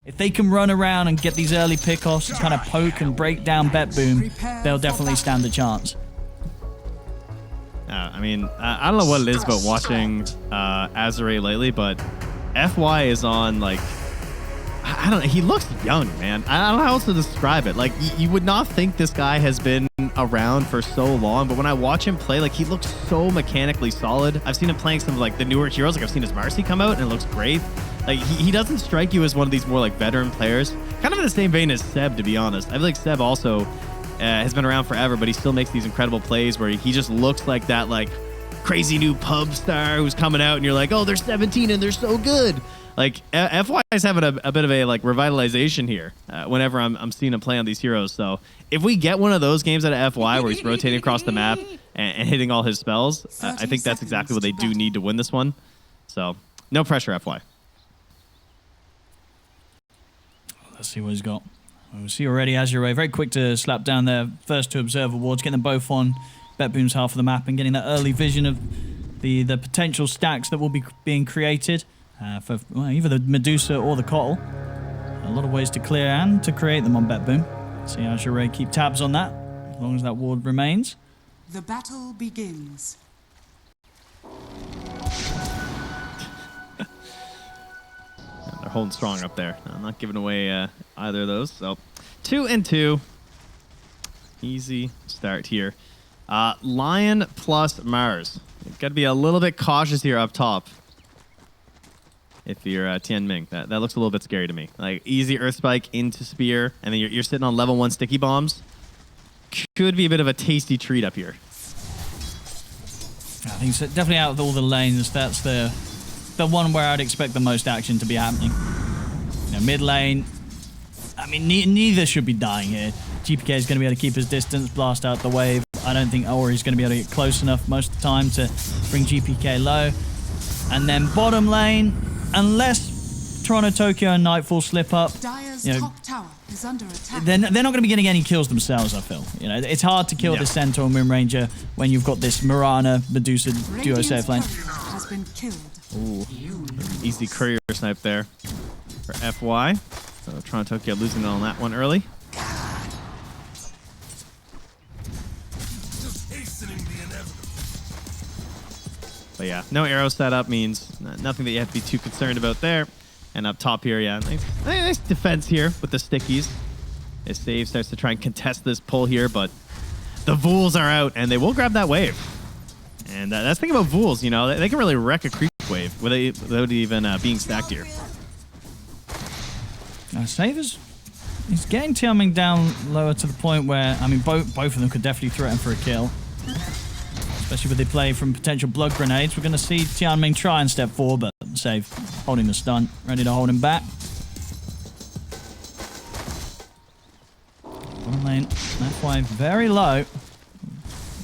If they can run around and get these early pickoffs and kind of poke and break down BetBoom, they'll definitely stand a chance. I mean, I don't know what it is about watching Azure lately, but FY is on, like, I don't know. He looks young, man. I don't know how else to describe it. Like, you would not think this guy has been around for so long, but when I watch him play, like, he looks so mechanically solid. I've seen him playing some of, like, the newer heroes. Like, I've seen his Marcy come out, and it looks great. Like, he doesn't strike you as one of these more, like, veteran players. Kind of in the same vein as Seb, to be honest. I feel like Seb also has been around forever, but he still makes these incredible plays where he just looks like that, like, crazy new pub star who's coming out, and you're like, oh, they're 17 and they're so good. Like, FY is having a bit of a, like, revitalization here whenever I'm seeing him play on these heroes. So if we get one of those games out of FY where he's rotating across the map and hitting all his spells, I think that's exactly what they do need to win this one. So no pressure, FY. Let's see what he's got. We see already Azure very quick to slap down their first 2 observer wards, getting them both on BetBoom's half of the map and getting that early vision of the potential stacks that will be being created for either the Medusa or the Cottle. A lot of ways to clear and to create them on BetBoom. See Azure keep tabs on that as long as that ward remains. The battle begins. They're holding strong up there. I'm not giving away either of those. So 2 and 2. Easy start here. Lion plus Mars. You've got to be a little bit cautious here up top. If you're Tianming, that looks a little bit scary to me. Like, easy Earth Spike into Spear, and then you're sitting on level 1 sticky bombs. Could be a bit of a tasty treat up here. I think so. Definitely out of all the lanes, that's the one where I'd expect the most action to be happening. You know, mid lane, I mean, neither should be dying here. GPK is going to be able to keep his distance, blast out the wave. I don't think Ori's going to be able to get close enough most of the time to bring GPK low. And then bottom lane, unless Toronto, Tokyo, and Nightfall slip up, you know, top tower is under attack. they're not going to be getting any kills themselves, I feel. You know, it's hard to kill the Centaur and Moon Ranger when you've got this Mirana, Medusa duo safe lane. Has been killed. Ooh, easy courier snipe there for FY. So Toronto, Tokyo losing on that one early. But yeah, no arrow setup means nothing that you have to be too concerned about there. And up top here, yeah, nice defense here with the stickies. His save starts to try and contest this pull here, but the Vools are out, and they will grab that wave. And that's the thing about Vools, you know, they can really wreck a creep wave without even being stacked here. Now, Savers, he's getting Tianming down lower to the point where, I mean, both of them could definitely threaten for a kill. Especially with the play from potential blood grenades. We're going to see Tianming try and step forward, but Save holding the stun, ready to hold him back. Bottom lane, FY very low.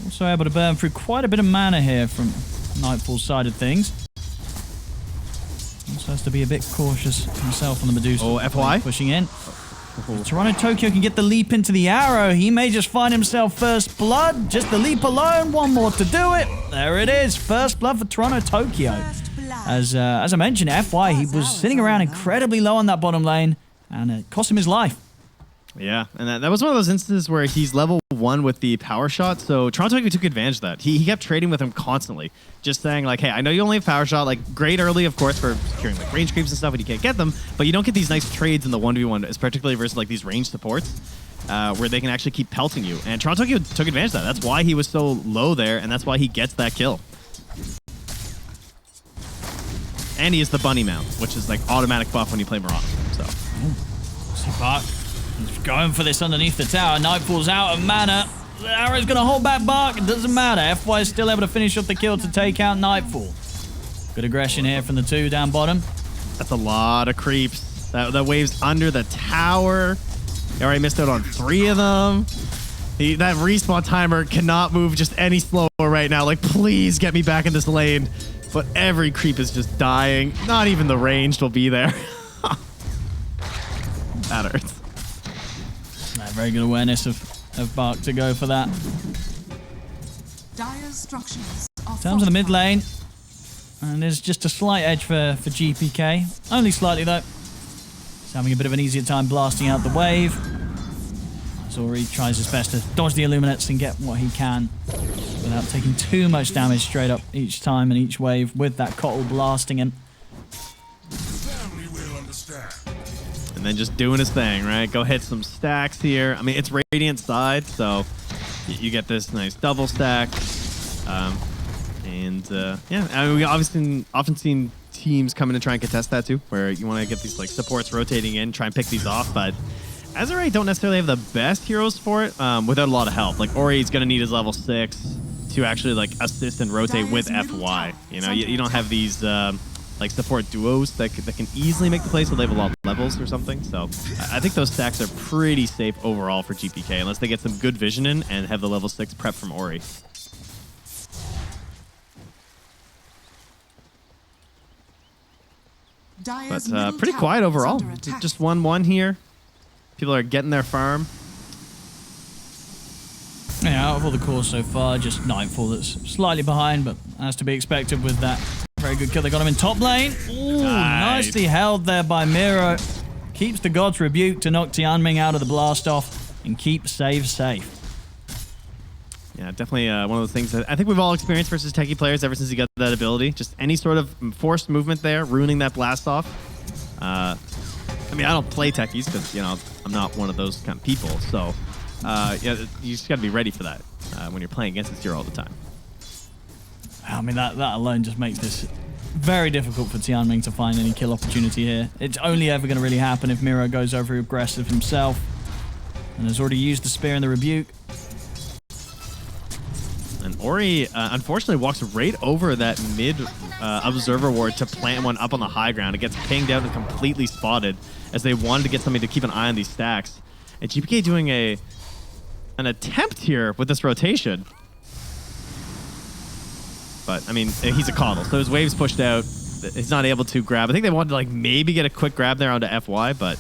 Also able to burn through quite a bit of mana here from Nightfall's side of things. Also has to be a bit cautious himself on the Medusa. Oh, FY pushing in. Toronto, Tokyo can get the leap into the arrow. He may just find himself first blood. Just the leap alone. One more to do it. There it is. First blood for Toronto, Tokyo. As I mentioned, FY, he was sitting around incredibly low on that bottom lane, and it cost him his life. Yeah, and that was one of those instances where he's level 1 with the power shot, so Toronto took advantage of that. He kept trading with him constantly, just saying, like, hey, I know you only have power shot, like, great early, of course, for securing, like, range creeps and stuff when you can't get them, but you don't get these nice trades in the 1v1, particularly versus, like, these range supports, where they can actually keep pelting you. And Toronto took advantage of that. That's why he was so low there, and that's why he gets that kill. And he is the bunny mount, which is, like, automatic buff when you play Mirana, so. See Bark. He's going for this underneath the tower. Nightfall's out of mana. The arrow's going to hold back Bark. It doesn't matter. FY is still able to finish off the kill to take out Nightfall. Good aggression here from the 2 down bottom. That's a lot of creeps. That wave's under the tower. He already missed out on 3 of them. That respawn timer cannot move just any slower right now. Like, please get me back in this lane. But every creep is just dying. Not even the ranged will be there. That hurts. Very good awareness of Bark to go for that. In terms of the mid lane, and there's just a slight edge for GPK. Only slightly, though. having a bit of an easier time blasting out the wave. Ori tries his best to dodge the Illuminates and get what he can without taking too much damage straight up each time and each wave with that Cottle blasting him. And then just doing his thing, right? Go hit some stacks here. I mean, it's Radiant side, so you get this nice double stack. Yeah, I mean, we obviously often seen teams come in and try and contest that too, where you want to get these like supports rotating in, try and pick these off, but Azure don't necessarily have the best heroes for it without a lot of help. Like Ori's going to need his level 6 to actually like assist and rotate with FY. You know, you don't have these like support duos that can easily make the play, so they have a lot of levels or something. So I think those stacks are pretty safe overall for GPK, unless they get some good vision in and have the level 6 prep from Ori. But pretty quiet overall. Just 1-1 here. People are getting their farm. Yeah, out of all the cores so far, just Nightfall that's slightly behind, but as to be expected with that very good kill. They got him in top lane. Ooh, nicely held there by Miro. Keeps the God's Rebuke to knock Tianming out of the blast off and keep save safe. Yeah, definitely one of those things that I think we've all experienced versus techie players ever since he got that ability. Just any sort of forced movement there, ruining that blast off. I mean, I don't play techies because, you know, I'm not one of those kind of people. So, yeah, you just got to be ready for that when you're playing against this hero all the time. I mean, that alone just makes this very difficult for Tianming to find any kill opportunity here. It's only ever going to really happen if Miro goes over aggressive himself and has already used the spear and the rebuke. And Ori, unfortunately, walks right over that mid observer ward to plant one up on the high ground. It gets pinged out and completely spotted as they wanted to get somebody to keep an eye on these stacks. And GPK doing an attempt here with this rotation. But, I mean, he's a coddle, so his wave's pushed out. He's not able to grab. I think they wanted to, like, maybe get a quick grab there onto FY, but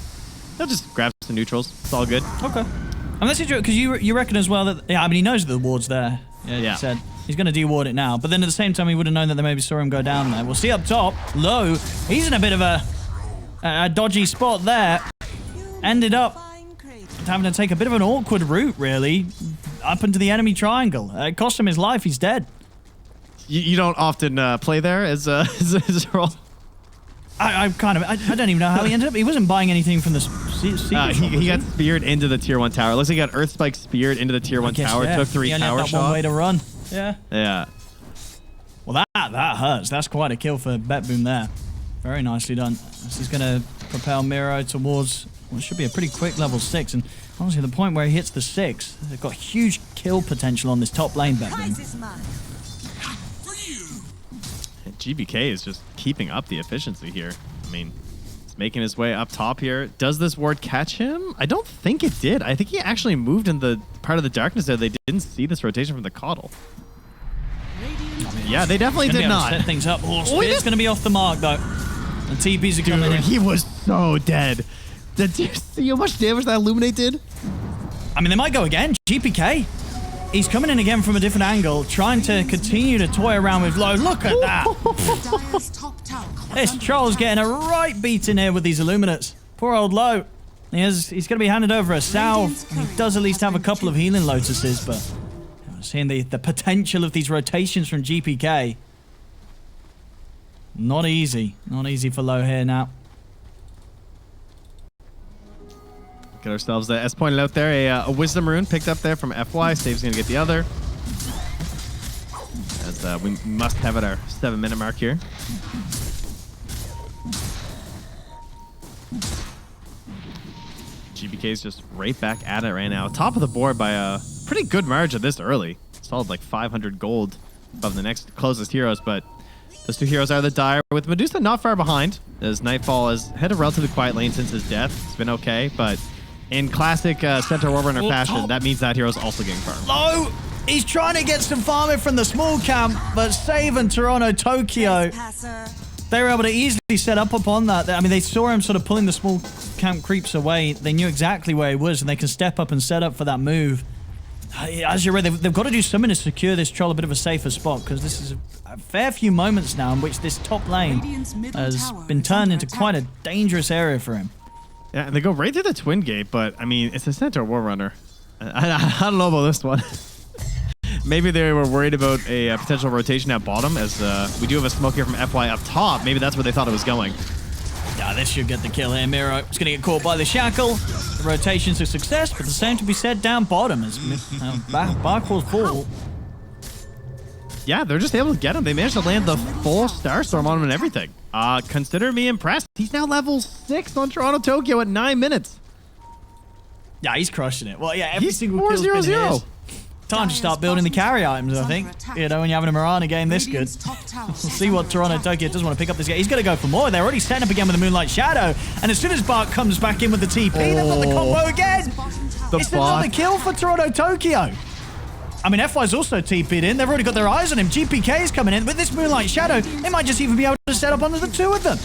they'll just grab some neutrals. It's all good. Okay. And that's interesting, because you reckon as well that, yeah, I mean, he knows that the ward's there. Yeah. He said he's going to de-ward it now. But then at the same time, he would have known that they maybe saw him go down there. We'll see up top. Low. He's in a bit of a dodgy spot there. Ended up having to take a bit of an awkward route, really, up into the enemy triangle. It cost him his life. He's dead. You don't often play there as a role? I don't even know how he ended up. He wasn't buying anything from the he got speared into the tier 1 tower. Looks like he got Earth Spike speared into the tier 1 tower. Yeah. Took 3 tower shots. One way to run. Yeah. Yeah. Well, that hurts. That's quite a kill for BetBoom there. Very nicely done. This is going to propel Miro towards what should be a pretty quick level 6. And honestly, the point where he hits the 6, they've got huge kill potential on this top lane, BetBoom. GBK is just keeping up the efficiency here. I mean, he's making his way up top here. Does this ward catch him? I don't think it did. I think he actually moved in the part of the darkness there. They didn't see this rotation from the coddle. Yeah, they definitely did not. Set things up. It's going to be off the mark, though. The TPs are coming in. He was so dead. Did you see how much damage that Illuminate did? I mean, they might go again. GPK. He's coming in again from a different angle, trying to continue to toy around with Low. Look at that. This troll's getting a right beat in here with these Illuminates. Poor old Low. He's going to be handed over a salve. He does at least have a couple of healing Lotuses, but seeing the potential of these rotations from GPK. Not easy. Not easy for Low here now. Get ourselves, as pointed out there, a Wisdom Rune picked up there from FY. Save's going to get the other. As we must have at our 7-minute mark here. GBK's just right back at it right now. Top of the board by a pretty good margin this early. Solid like 500 gold above the next closest heroes, but those two heroes are the Dire, with Medusa not far behind, as Nightfall has had a relatively quiet lane since his death. It's been okay, but in classic Centaur Warrunner fashion, that means that hero's also getting farmed. Low! He's trying to get some farming from the small camp, but Save and Toronto Tokyo, they were able to easily set up upon that. I mean, they saw him sort of pulling the small camp creeps away. They knew exactly where he was, and they can step up and set up for that move. As you're right, they've got to do something to secure this troll a bit of a safer spot, because this is a fair few moments now in which this top lane has been turned into quite a dangerous area for him. Yeah, and they go right through the twin gate, but I mean, it's a center war runner. I don't know about this one. Maybe they were worried about a potential rotation at bottom, as we do have a smoke here from FY up top. Maybe that's where they thought it was going. Yeah, this should get the kill here. Miro is going to get caught by the shackle. The rotation's a success, but the same to be said down bottom as Bark will fall. Yeah, they're just able to get him. They managed to land the full Starstorm on him and everything. Consider me impressed. He's now level 6 on Toronto Tokyo at 9 minutes. Yeah, he's crushing it. Well, yeah, every He's single kill's been 4-0-0. his. Time to start building the carry items, I think. You know, when you're having a Mirana game this good. We'll see what Toronto Tokyo does want to pick up this game. He's going to go for more. They're already setting up again with the Moonlight Shadow. And as soon as Bark comes back in with the TP, they've got the combo again. It's another kill for Toronto Tokyo. I mean, FY's also TP'd in. They've already got their eyes on him. GPK is coming in. With this Moonlight Shadow, they might just even be able to set up under the two of them.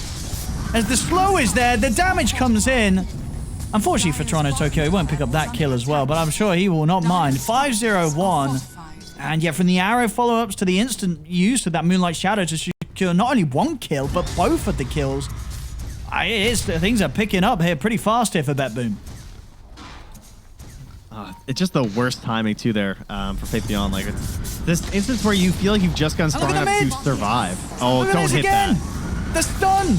As the slow is there, the damage comes in. Unfortunately for Toronto Tokyo, he won't pick up that kill as well, but I'm sure he will not mind. 5-0-1. And yeah, from the arrow follow-ups to the instant use of that Moonlight Shadow to secure not only one kill, but both of the kills. Things are picking up here pretty fast here for BetBoom. It's just the worst timing, too, there for Faith Beyond. Like, it's this instance where you feel like you've just gotten strong enough to survive. Oh, don't hit that. The stun!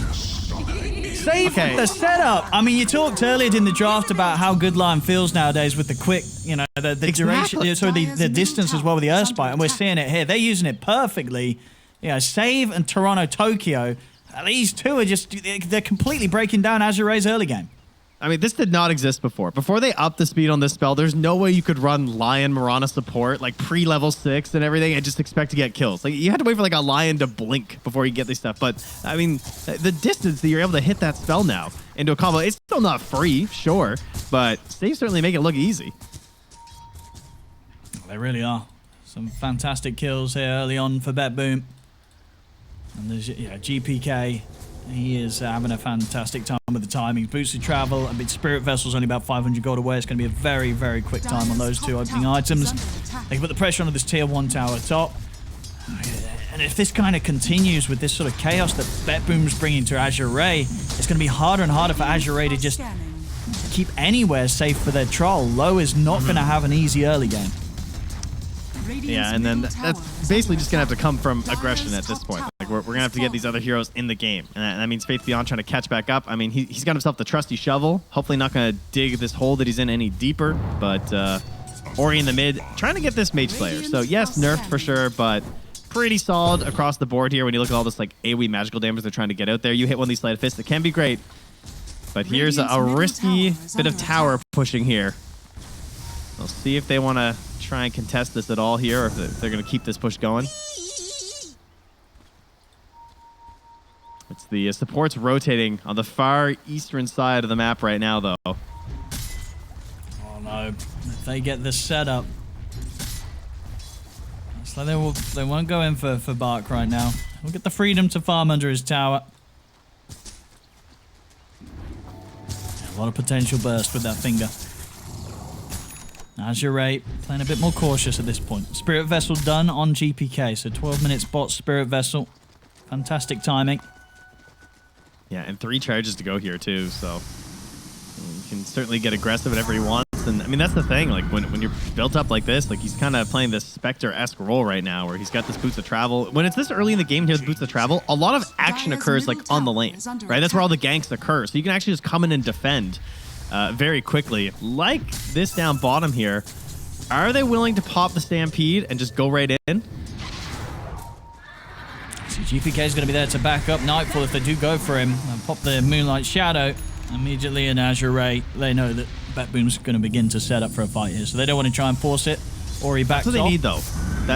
Save the setup. I mean, you talked earlier in the draft about how good Lion feels nowadays with the quick, you know, the duration, so the distance as well with the Earthspite, and we're seeing it here. They're using it perfectly. You know, Save and Toronto Tokyo, these two are just, they're completely breaking down Azure's early game. I mean, this did not exist before. Before they upped the speed on this spell, there's no way you could run Lion Mirana support, like pre-level 6 and everything, and just expect to get kills. Like, you had to wait for like a Lion to blink before you get these stuff. But, I mean, the distance that you're able to hit that spell now into a combo, it's still not free, sure, but they certainly make it look easy. They really are. Some fantastic kills here early on for BetBoom. And there's, yeah, GPK. He is having a fantastic time with the timing. Boosted travel. I mean, Spirit Vessel's only about 500 gold away. It's going to be a very, very quick time on those two opening items. They can put the pressure onto this tier 1 tower top. And if this kind of continues with this sort of chaos that BetBoom's bringing to Azure, it's going to be harder and harder for Azure to just keep anywhere safe for their troll. Low is not going to have an easy early game. Yeah, and then that's basically just going to have to come from aggression at this point. Like, we're going to have to get these other heroes in the game. And that means Faith Beyond trying to catch back up. I mean, he's got himself the trusty shovel. Hopefully not going to dig this hole that he's in any deeper. But Ori in the mid, trying to get this Mage Slayer. So yes, nerfed for sure, but pretty solid across the board here when you look at all this like AoE magical damage they're trying to get out there. You hit one of these Sleight of Fists, it can be great. But here's a risky bit of tower pushing here. We'll see if they want to try and contest this at all here, or if they're going to keep this push going. It's the supports rotating on the far eastern side of the map right now, though. Oh no! If they get this set up, it's like they won't go in for Bark right now. We'll get the freedom to farm under his tower. A lot of potential burst with that finger. Azure playing a bit more cautious at this point. Spirit Vessel done on GPK, so 12-minute spot Spirit Vessel. Fantastic timing. Yeah, and 3 charges to go here too, so you can certainly get aggressive whenever he wants. And I mean, that's the thing, like when you're built up like this, like he's kind of playing this Spectre-esque role right now where he's got this Boots of Travel. When it's this early in the game here with Boots of Travel, a lot of action occurs like on the lane, right? That's where all the ganks occur. So you can actually just come in and defend very quickly. Like this down bottom here, are they willing to pop the Stampede and just go right in? So GPK is going to be there to back up Nightfall if they do go for him and pop the Moonlight Shadow immediately in Azure. They know that BetBoom's going to begin to set up for a fight here, so they don't want to try and force it. Or he backs off. That's what they need, though.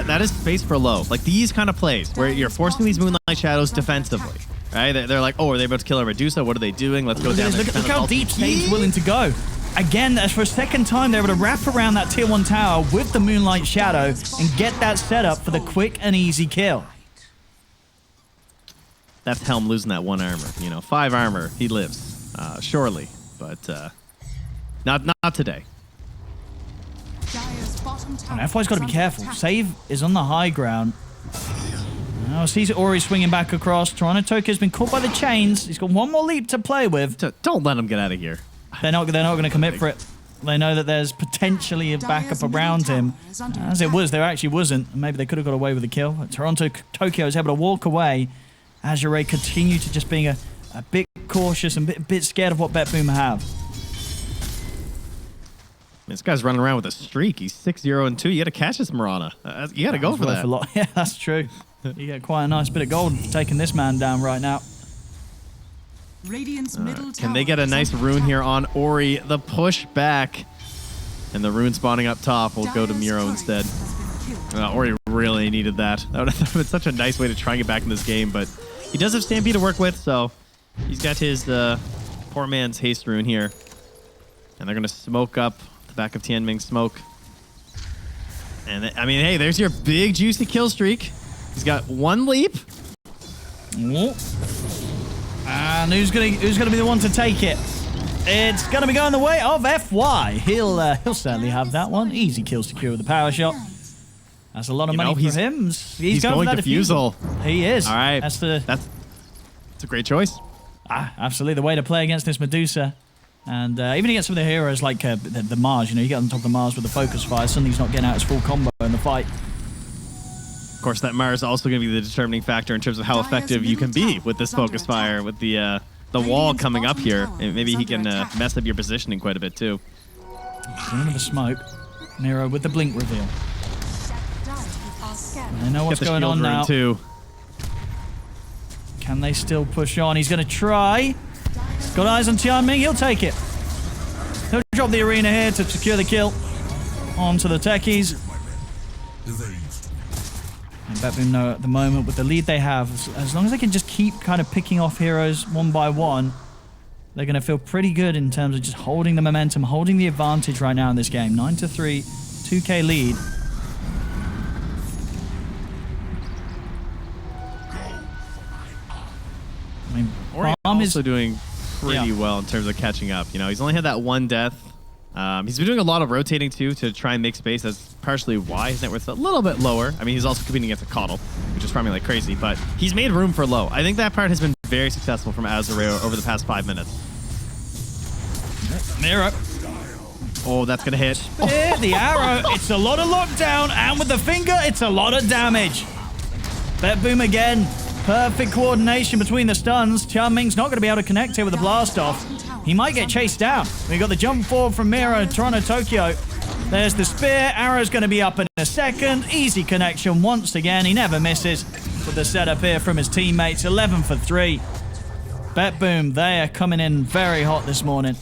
That is space for low. Like these kind of plays where you're forcing these Moonlight Shadows defensively. Right? They're like, oh, are they about to kill a Medusa? What are they doing? Let's go down there. Look how deep State's willing to go. Again, for a second time, they're able to wrap around that tier 1 tower with the Moonlight Shadow and get that set up for the quick and easy kill. That's Helm losing that 1 armor. You know, 5 armor. He lives. Surely. But not today. And FY's got to be careful. Save is on the high ground. Now sees Ori swinging back across. Toronto Tokyo's been caught by the chains. He's got one more leap to play with. Don't let him get out of here. They're not going to commit for it. They know that there's potentially a backup around him. As it was, there actually wasn't. Maybe they could have got away with a kill. Tokyo is able to walk away. Azure continue to just being a bit cautious and a bit scared of what BetBoom have. This guy's running around with a streak. He's 6-0-2. You got to catch this Mirana. You got to go for that. A lot. Yeah, that's true. You get quite a nice bit of gold for taking this man down right now. Radiant's middle Can they get a nice rune here on Ori? The push back. And the rune spawning up top will go to Miro instead. Ori really needed that. That would have been such a nice way to try and get back in this game, but he does have Stampede to work with, so he's got his poor man's haste rune here. And they're going to smoke up the back of Tianming's smoke. And I mean, hey, there's your big juicy kill streak. He's got one leap. And who's gonna be the one to take it? It's gonna be going the way of FY. He'll certainly have that one. Easy kill secure with the power shot. That's a lot of money for him. He's going defusal. He is. All right. That's a great choice. Absolutely the way to play against this Medusa. And even against some of the heroes like the Mars, you get on top of the Mars with the focus fire. Suddenly he's not getting out his full combo in the fight. Of course, that Mars is also going to be the determining factor in terms of how effective you can be with this focus fire, with the wall coming up here. And maybe he can mess up your positioning quite a bit too. Into the smoke. Miro with the blink reveal. They know what's going on now. Too. Can they still push on? He's going to try. Got eyes on Tianming. He'll take it. He'll drop the arena here to secure the kill. Onto the techies. And BetBoom know at the moment with the lead they have, as long as they can just keep kind of picking off heroes one by one, they're going to feel pretty good in terms of just holding the momentum, holding the advantage right now in this game. 9-3, 2K lead. I mean, Ori also doing pretty well in terms of catching up. He's only had that one death. He's been doing a lot of rotating too to try and make space. That's partially why his net worth's a little bit lower. I mean, he's also competing against a Coddle, which is farming like crazy, but he's made room for low. I think that part has been very successful from Azure over the past 5 minutes. Miro. Oh, that's gonna hit. The arrow. It's a lot of lockdown, and with the finger, it's a lot of damage. BetBoom again. Perfect coordination between the stuns. Tianming's not going to be able to connect here with the blast off. He might get chased down. We got the jump forward from Miro, Toronto, Tokyo. There's the spear. Arrow's going to be up in a second. Easy connection once again. He never misses with the setup here from his teammates. 11 for 3. BetBoom, they are coming in very hot this morning.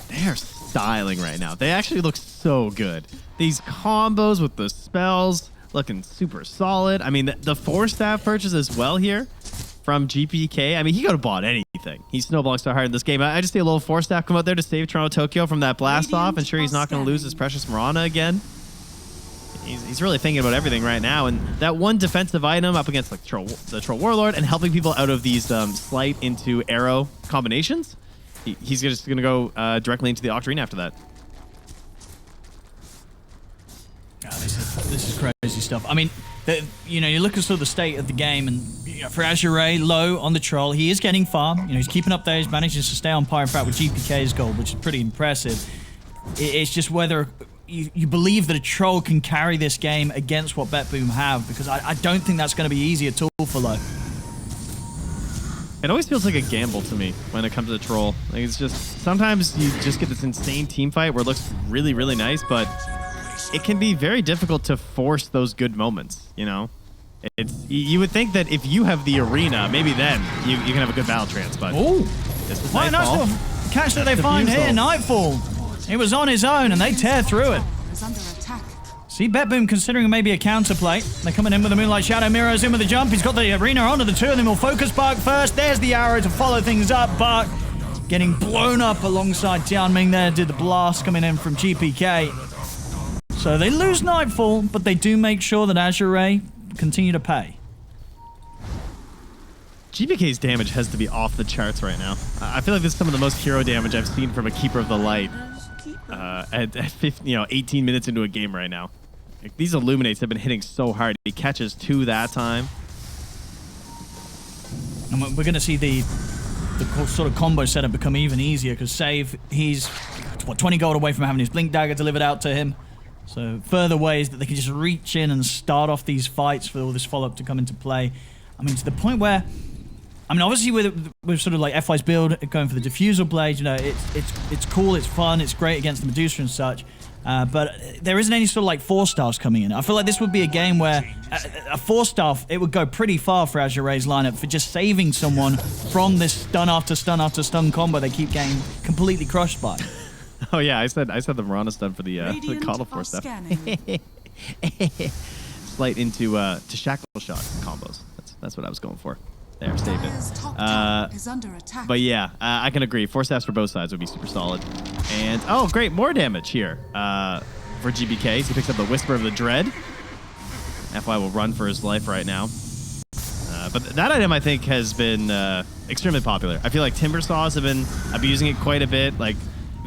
They're styling right now. They actually look so good. These combos with the spells looking super solid. I mean, the 4-staff purchase as well here from GPK. I mean, he could have bought anything. He's snowballing so hard in this game. I just see a little 4-staff come out there to save Toronto Tokyo from that blast off. And sure, he's not going to lose his precious Mirana again. He's really thinking about everything right now. And that one defensive item up against like the Troll Warlord and helping people out of these slight into arrow combinations, he's just going to go directly into the Octarine after that. This is crazy stuff. I mean, you look at sort of the state of the game, and for Azure, low on the Troll, he is getting farm. He's keeping up there. He's managing to stay on par, in fact, with GPK's gold, which is pretty impressive. It's just whether you believe that a Troll can carry this game against what BetBoom have, because I don't think that's going to be easy at all for low. It always feels like a gamble to me when it comes to the Troll. Like, it's just sometimes you just get this insane team fight where it looks really, really nice, but it can be very difficult to force those good moments, You would think that if you have the arena, maybe then you can have a good battle trance, but this was Nightfall. Nice catch that they find here, Nightfall. He was on his own, and they tear through it. See, BetBoom considering maybe a counterplay. They're coming in with the Moonlight Shadow. Miro's in with the jump. He's got the arena onto the two of them. He'll focus Bark first. There's the arrow to follow things up. Bark getting blown up alongside Tianming there. Did the blast coming in from GPK. So they lose Nightfall, but they do make sure that Azure continue to pay. GPK's damage has to be off the charts right now. I feel like this is some of the most hero damage I've seen from a Keeper of the Light at 18 minutes into a game right now. Like, these Illuminates have been hitting so hard. He catches 2 that time. And we're going to see the the sort of combo setup become even easier because Save, he's, what, 20 gold away from having his Blink Dagger delivered out to him. So further ways that they can just reach in and start off these fights for all this follow-up to come into play. I mean, to the point where, I mean, obviously with sort of like FY's build, going for the Diffusal Blade, you know, it's cool, it's fun, it's great against the Medusa and such. But there isn't any sort of like 4-stars coming in. I feel like this would be a game where a 4-star, it would go pretty far for Azure's lineup for just saving someone from this stun after stun after stun combo they keep getting completely crushed by. Oh yeah, I said the Mirana stun for the Coddle Force stuff. Slight into to Shackle Shot combos. That's what I was going for. There, saved it. But yeah, I can agree. 4 staffs for both sides would be super solid. And, oh, great, more damage here for GBK. So he picks up the Whisper of the Dread. FY will run for his life right now. But that item, I think, has been extremely popular. I feel like Timber Saws have been abusing it quite a bit. Like,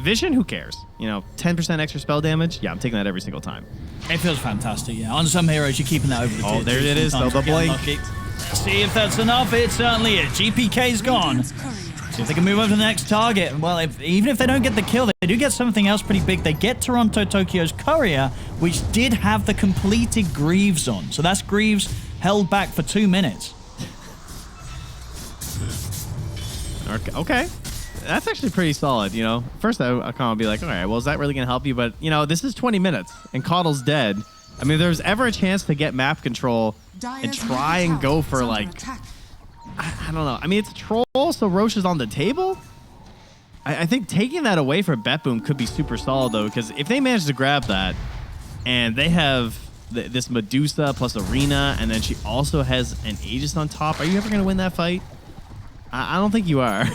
Vision, who cares? You know, 10% extra spell damage? Yeah, I'm taking that every single time. It feels fantastic, yeah. On some heroes, you're keeping that over the tier. Oh, there it is, though, the blink. Let's see if that's enough. It certainly is. GPK's gone. See if they can move on to the next target. Well, even if they don't get the kill, they do get something else pretty big. They get Toronto Tokyo's Courier, which did have the completed Greaves on. So that's Greaves held back for 2 minutes. Okay. That's actually pretty solid, you know. First, I kind of be like, all right, well, is that really going to help you? But, you know, this is 20 minutes, and Coddle's dead. I mean, if there's ever a chance to get map control and try and go for, like, I don't know. I mean, it's a troll, so Roche is on the table. I think taking that away for BetBoom could be super solid, though, because if they manage to grab that, and they have this Medusa plus Arena, and then she also has an Aegis on top, are you ever going to win that fight? I don't think you are.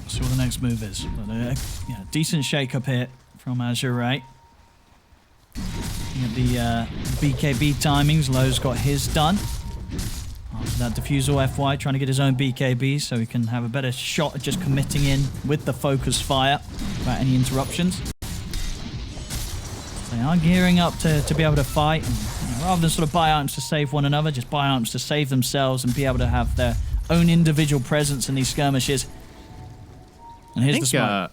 See what the next move is. But, yeah, decent shake-up here from Azure. You get the BKB timings. Lowe's got his done. After that Diffusal FY, trying to get his own BKB so he can have a better shot at just committing in with the focus fire without any interruptions. They are gearing up to be able to fight. And, you know, rather than sort of buy items to save one another, just buy items to save themselves and be able to have their own individual presence in these skirmishes. And here's the smoke.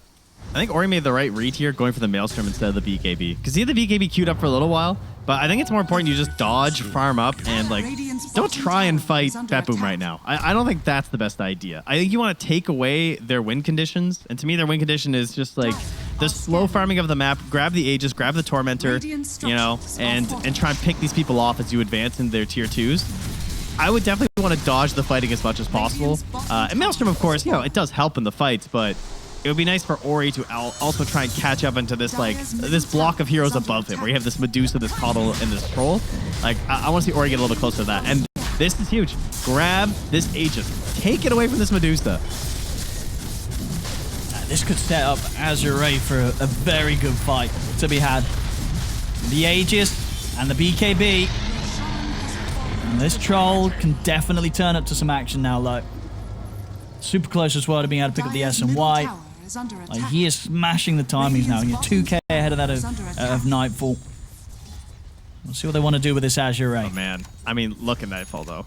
I think Ori made the right read here, going for the Maelstrom instead of the BKB. Because he had the BKB queued up for a little while, but I think it's more important you just dodge, farm up, and like don't try and fight BetBoom right now. I don't think that's the best idea. I think you want to take away their win conditions, and to me their win condition is just like the slow farming of the map, grab the Aegis, grab the Tormentor, you know, and try and pick these people off as you advance in their tier 2s. I would definitely want to dodge the fighting as much as possible. And Maelstrom, of course, you know, it does help in the fights, but it would be nice for Ori to also try and catch up into this, like, this block of heroes above him, where you have this Medusa, this Coddle, and this Troll. Like, I want to see Ori get a little bit closer to that. And this is huge. Grab this Aegis. Take it away from this Medusa. This could set up Azure for a very good fight to be had. The Aegis and the BKB. And this Troll can definitely turn up to some action now, like. Super close as well to being able to pick up the S and Y. Like, he is smashing the timings now. You're 2k ahead of that of Nightfall. We'll see what they want to do with this Azure. Oh, man. I mean, look at Nightfall, though.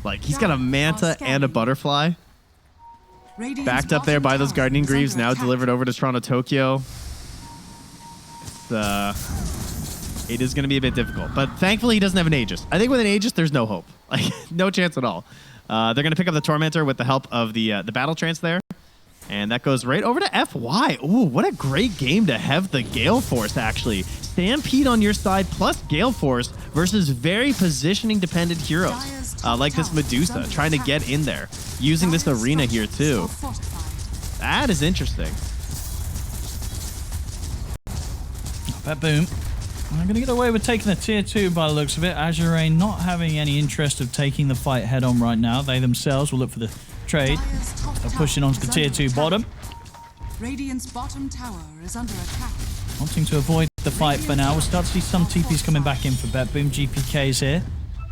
Like, he's got a Manta and a Butterfly. Backed up there by those Guardian Greaves, now delivered over to Toronto Tokyo. It is going to be a bit difficult. But thankfully, he doesn't have an Aegis. I think with an Aegis, there's no hope. Like, no chance at all. They're going to pick up the Tormentor with the help of the Battle Trance there. And that goes right over to FY. Ooh, what a great game to have the Gale Force, actually. Stampede on your side plus Gale Force versus very positioning-dependent heroes. Like this Medusa, trying to get in there. Using this Arena here, too. That is interesting. BetBoom. I'm going to get away with taking the tier 2 by the looks of it. Azure not having any interest of taking the fight head on right now. They themselves will look for the trade. They're pushing onto the tier 2 bottom. Radiant's bottom tower is under attack. Wanting to avoid the fight for now. We'll start to see some TPs coming back in for BetBoom. GPK's here.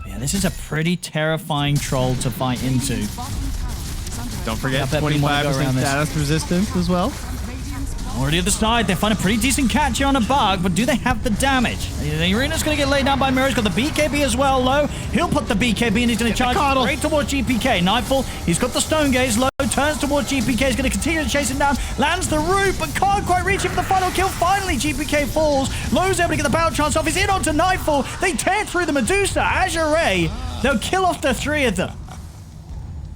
But yeah, this is a pretty terrifying Troll to fight into. Don't forget 25% status resistance as well. Already at the side, they find a pretty decent catch on a bug, but do they have the damage? The arena's going to get laid down by Mirror. He's got the BKB as well, low. He'll put the BKB and he's going to charge straight towards GPK. Nightfall, he's got the Stone Gaze, low, turns towards GPK. He's going to continue to chase him down, lands the root, but can't quite reach him for the final kill. Finally, GPK falls. Low's able to get the battle chance off. He's in onto Nightfall. They tear through the Medusa. Azure, they'll kill off the 3 of them.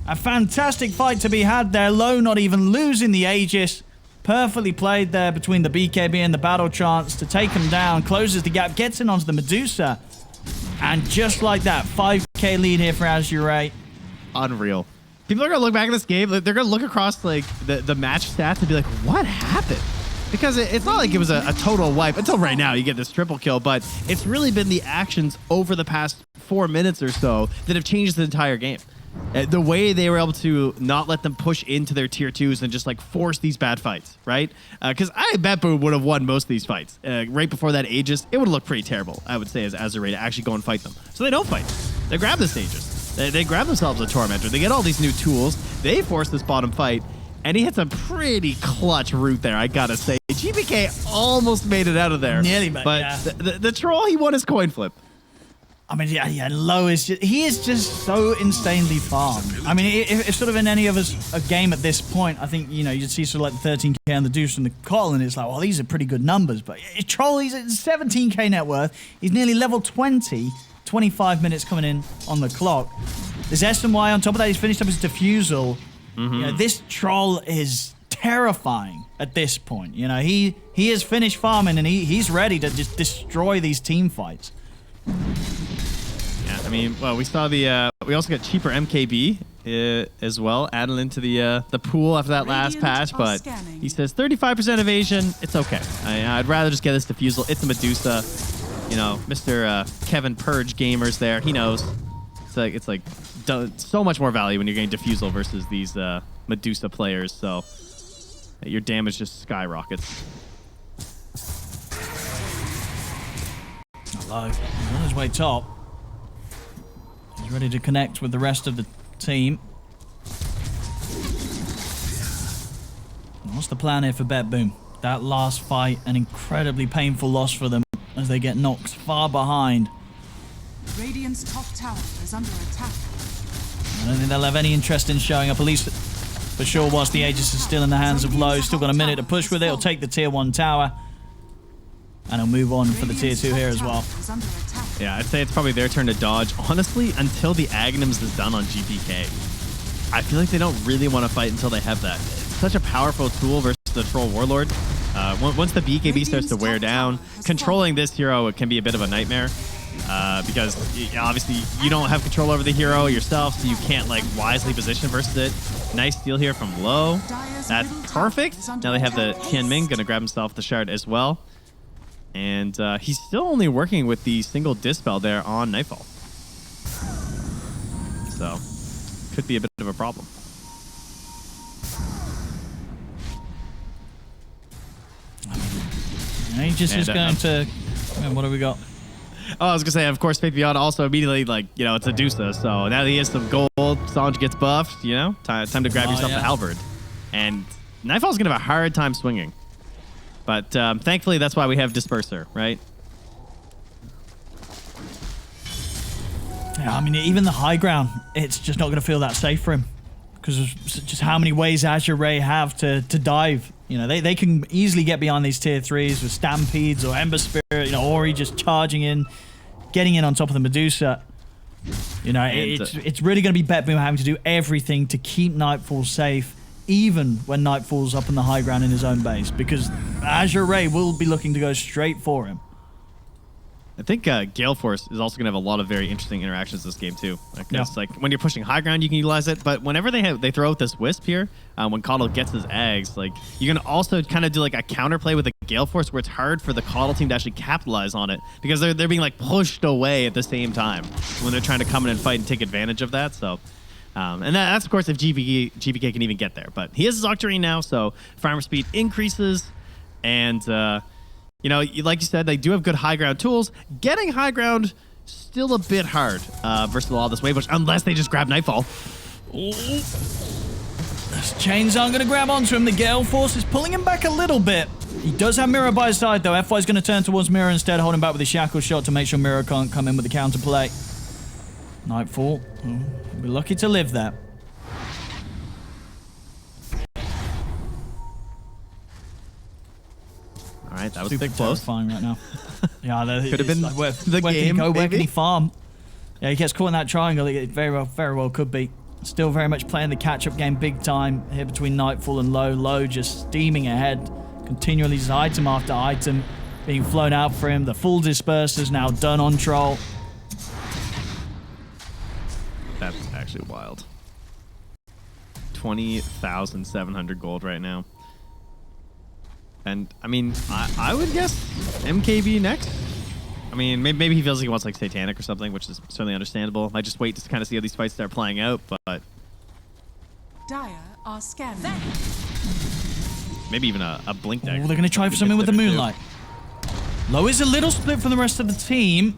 A fantastic fight to be had there. Low not even losing the Aegis. Perfectly played there between the BKB and the battle chance to take him down. Closes the gap, gets in onto the Medusa. And just like that, 5k lead here for Azure. Unreal. People are going to look back at this game. They're going to look across like the match stats and be like, what happened? Because it's not like it was a total wipe. Until right now, you get this triple kill. But it's really been the actions over the past 4 minutes or so that have changed the entire game. The way they were able to not let them push into their tier 2s and just like force these bad fights, right? Because I bet BetBoom would have won most of these fights. Right before that Aegis, it would have looked pretty terrible, I would say, as Azure to actually go and fight them. So they don't fight. They grab this Aegis. They grab themselves a Tormentor. They get all these new tools. They force this bottom fight. And he hits a pretty clutch route there, I gotta say. GPK almost made it out of there. Nearly, but yeah. the troll, he won his coin flip. I mean, yeah, Low is just, he is just so insanely farmed. I mean, if sort of in any of us a game at this point, I think, you know, you'd see sort of like the 13k on the Deuce and the Call, and it's like, well, these are pretty good numbers. But Troll, he's at 17k net worth. He's nearly level 20, 25 minutes coming in on the clock. There's SMY on top of that. He's finished up his Diffusal. You know, this Troll is terrifying at this point. You know, he has finished farming and he's ready to just destroy these team fights. Yeah, I mean, well, we saw the we also got cheaper MKB as well added into the pool after that last patch, but he says 35% evasion. It's okay. I'd rather just get this Diffusal. It's a Medusa. You know, Mr. Kevin Purge Gamers there. He knows. It's like so much more value when you're getting Diffusal versus these Medusa players. So your damage just skyrockets. Low on his way top. He's ready to connect with the rest of the team. What's the plan here for BetBoom? That last fight, an incredibly painful loss for them as they get knocked far behind. Radiant's top tower is under attack. I don't think they'll have any interest in showing up, at least for sure, whilst the Aegis is still in the hands of Low. Still got a minute to push with it. He'll take the tier 1 tower. And he'll move on for the tier 2 here as well. Yeah, I'd say it's probably their turn to dodge. Honestly, until the Aghanims is done on GPK, I feel like they don't really want to fight until they have that. It's such a powerful tool versus the Troll Warlord. Once the BKB starts to wear down, controlling this hero can be a bit of a nightmare. Because obviously you don't have control over the hero yourself, so you can't like wisely position versus it. Nice steal here from Low. That's perfect. Now they have the Tianming, gonna grab himself the shard as well. And he's still only working with the single Dispel there on Nightfall. So, could be a bit of a problem. Aegis is going to... what have we got? Oh, I was going to say, of course, Faith Beyond also immediately, like, you know, it's a Dusa. So now that he has some gold, Sanj gets buffed, you know, time to grab yourself the Halberd. And Nightfall's going to have a hard time swinging. But thankfully, that's why we have Disperser, right? Yeah, I mean, even the high ground, it's just not going to feel that safe for him. Because of just how many ways Azure have to dive. You know, they can easily get beyond these tier 3s with Stampedes or Ember Spirit, you know, Ori just charging in, getting in on top of the Medusa. You know, it's really going to be BetBoom having to do everything to keep Nightfall safe, even when Nightfall's up in the high ground in his own base, because Azure will be looking to go straight for him. I think Gale Force is also going to have a lot of very interesting interactions this game too. Because like when you're pushing high ground, you can utilize it, but whenever they throw out this Wisp here, when Coddle gets his eggs, like you can also kind of do like a counterplay with a Gale Force where it's hard for the Coddle team to actually capitalize on it because they're being like pushed away at the same time when they're trying to come in and fight and take advantage of that. So. And that's, of course, if GPK can even get there. But he has his Octarine now, so farmer speed increases. And, you know, like you said, they do have good high ground tools. Getting high ground, still a bit hard versus all this wave push, unless they just grab Nightfall. Chains aren't going to grab onto him. The Gale Force is pulling him back a little bit. He does have Miro by his side, though. FY's going to turn towards Miro instead, holding back with his Shackle Shot to make sure Miro can't come in with the counterplay. Nightfall. He'll be lucky to live there. All right, that was Super big close. terrifying right now. Yeah, Could have been like, where the can he game, go? Where can maybe? he farm? Yeah, he gets caught in that triangle. It very well could be. Still very much playing the catch-up game big time here between Nightfall and Low. Low just steaming ahead, continually just item after item being flown out for him. The full disperser's now done on Troll. That's actually wild. 20,700 gold right now. And, I mean, I would guess MKB next. I mean, maybe he feels like he wants, like, Satanic or something, which is certainly understandable. Might just wait to kind of see how these fights start playing out, but... Dire are scanning. Maybe even a Blink deck. Oh, they're going to try for something with the Moonlight. Low is a little split from the rest of the team.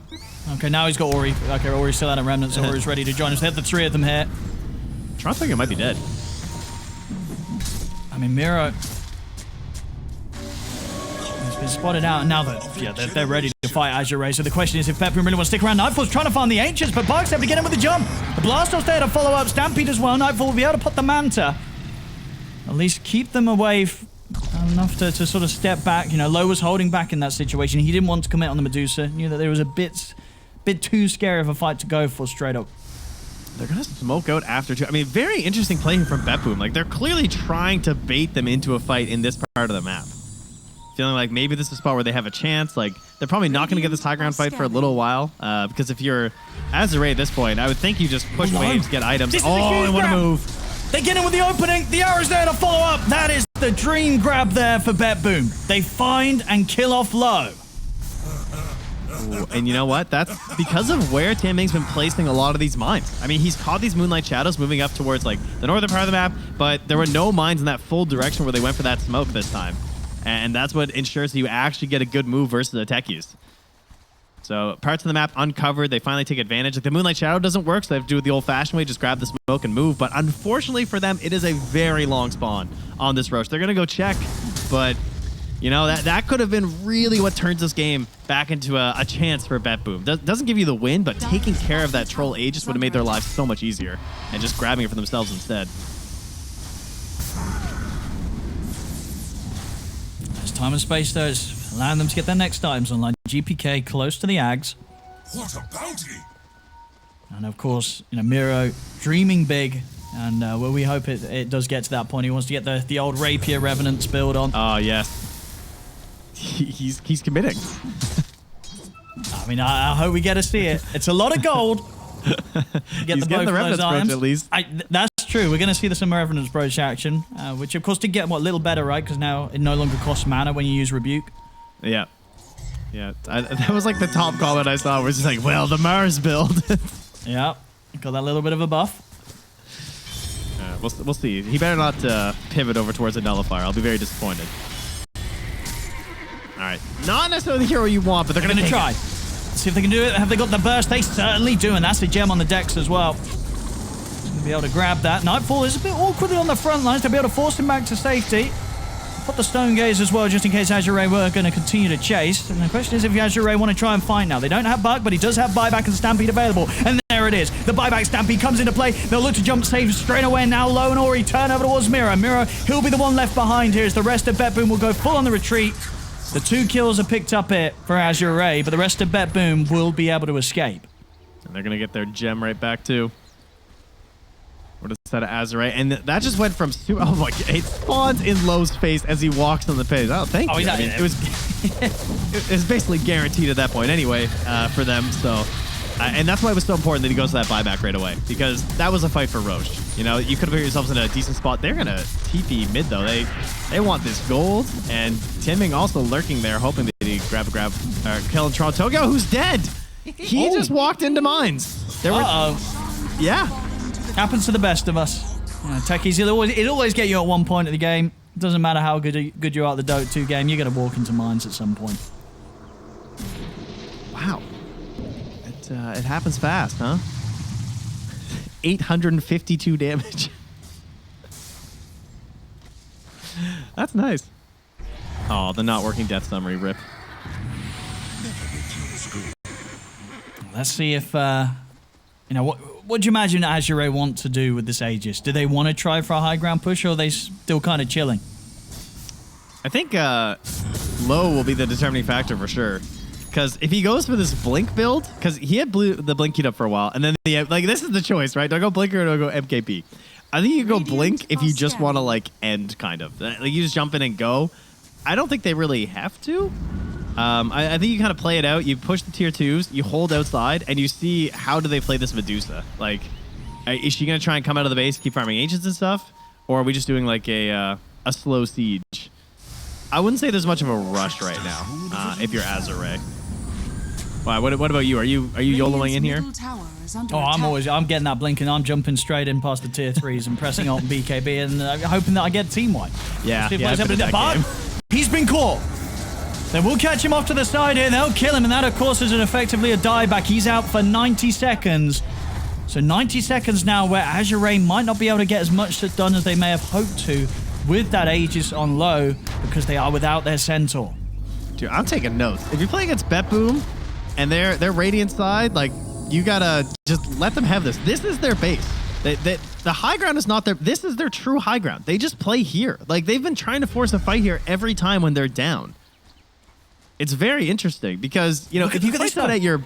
Okay, now he's got Ori. Okay, Ori's still out of Remnants, so Ori's ready to join us. They have the three of them here. Trontiger might be dead. I mean, Miro... He's been spotted out, and now they're ready to fight Azure. So the question is if BetBoom really wants to stick around. Nightfall's trying to find the Ancients, but Bark's able to get him with the jump. The Blastos there to follow up. Stampede as well. Nightfall will be able to put the Manta. At least keep them away enough to sort of step back. You know, Low was holding back in that situation. He didn't want to commit on the Medusa. Knew that there was a bit too scary of a fight to go for straight up. They're going to smoke out after two. I mean, very interesting play from BetBoom. Like, they're clearly trying to bait them into a fight in this part of the map. Feeling like maybe this is a spot where they have a chance. Like, they're probably not going to get this high ground fight for a little while. Because if you're Azure at this point, I would think you just push waves, get items. And what a move. They get in with the opening. The arrow's there to follow up. That is the dream grab there for BetBoom. They find and kill off Low. Ooh, and you know what? That's because of where Tianming's been placing a lot of these mines. I mean, he's caught these Moonlight Shadows moving up towards, like, the northern part of the map, but there were no mines in that full direction where they went for that smoke this time. And that's what ensures that you actually get a good move versus the techies. So parts of the map uncovered. They finally take advantage. Like, the Moonlight Shadow doesn't work, so they have to do it the old-fashioned way, just grab the smoke and move. But unfortunately for them, it is a very long spawn on this rush. They're going to go check, but, you know, that could have been really what turns this game back into a chance for BetBoom. Doesn't give you the win, but taking care of that Troll Aegis would have made their lives so much easier, and just grabbing it for themselves instead. Time and space, though, is allowing them to get their next items online. GPK close to the Ags. What a bounty! And of course, you know, Miro dreaming big. And well, we hope it does get to that point. He wants to get the old Rapier Revenant build on. Oh, yes. He's committing. I mean, I hope we get to see it. It's a lot of gold. He's getting the Revenant's approach at least. That's true. We're going to see some Revenant's approach action, which of course did get a little better, right? Because now it no longer costs mana when you use Rebuke. Yeah. Yeah. That was like the top comment I saw, was just like, well, the Mars build. Yeah. Got that little bit of a buff. We'll see. He better not pivot over towards a Nullifier. I'll be very disappointed. All right. Not necessarily the hero you want, but they're going to try. See if they can do it. Have they got the burst? They certainly do, and that's the gem on the decks as well. He's going to be able to grab that. Nightfall is a bit awkwardly on the front lines to be able to force him back to safety. Put the Stone Gaze as well, just in case Azure were going to continue to chase. And the question is if Azure want to try and fight now. They don't have Buck, but he does have Buyback and Stampede available. And there it is. The Buyback Stampede comes into play. They'll look to jump save straight away. Now Low and Ori turn over towards Miro. Miro, he'll be the one left behind here as the rest of BetBoom will go full on the retreat. The 2 kills are picked up here for Azure, but the rest of BetBoom will be able to escape. And they're going to get their gem right back, too. What a set of Azure. And that just went from... Oh, my God. It spawns in Low's face as he walks on the page. Oh, thank you. I mean, it was basically guaranteed at that point anyway for them. So, and that's why it was so important that he goes to that buyback right away. Because that was a fight for Roche. You know, you could have put yourselves in a decent spot. They're going to TP mid, though. They want this gold. And Tianming also lurking there, hoping that he kill Trontogo, who's dead. He just walked into mines. Yeah. Happens to the best of us. You know, techies, it always get you at one point of the game. It doesn't matter how good you are at the Dota 2 game, you're going to walk into mines at some point. Wow. It happens fast, huh? 852 damage. That's nice. Oh, the not working death summary, rip. Let's see if, what do you imagine Azure want to do with this Aegis? Do they want to try for a high ground push, or are they still kind of chilling? I think low will be the determining factor for sure. Because if he goes for this blink build, because he had the blink queued up for a while, and then this is the choice, right? Do I go blink or do I go MKP? I think you go blink if you just want to end kind of. Like you just jump in and go. I don't think they really have to. I think you kind of play it out. You push the tier 2s, you hold outside, and you see how do they play this Medusa. Like, is she going to try and come out of the base, keep farming agents and stuff? Or are we just doing like a slow siege? I wouldn't say there's much of a rush right now if you're Azure. Wow, what about you? Are you YOLOing in here? I'm getting that blink and I'm jumping straight in past the tier 3s and pressing alt and BKB and hoping that I get team wipe. Yeah, but he's been caught. They will catch him off to the side here. They'll kill him, and that, of course, is effectively a dieback. He's out for 90 seconds. So 90 seconds now where Azure might not be able to get as much done as they may have hoped to with that Aegis on low because they are without their Centaur. Dude, I'm taking notes. If you play against BetBoom and their Radiant side, you gotta just let them have this. This is their base. The high ground is not their... This is their true high ground. They just play here. They've been trying to force a fight here every time when they're down. It's very interesting because, if you place that at your...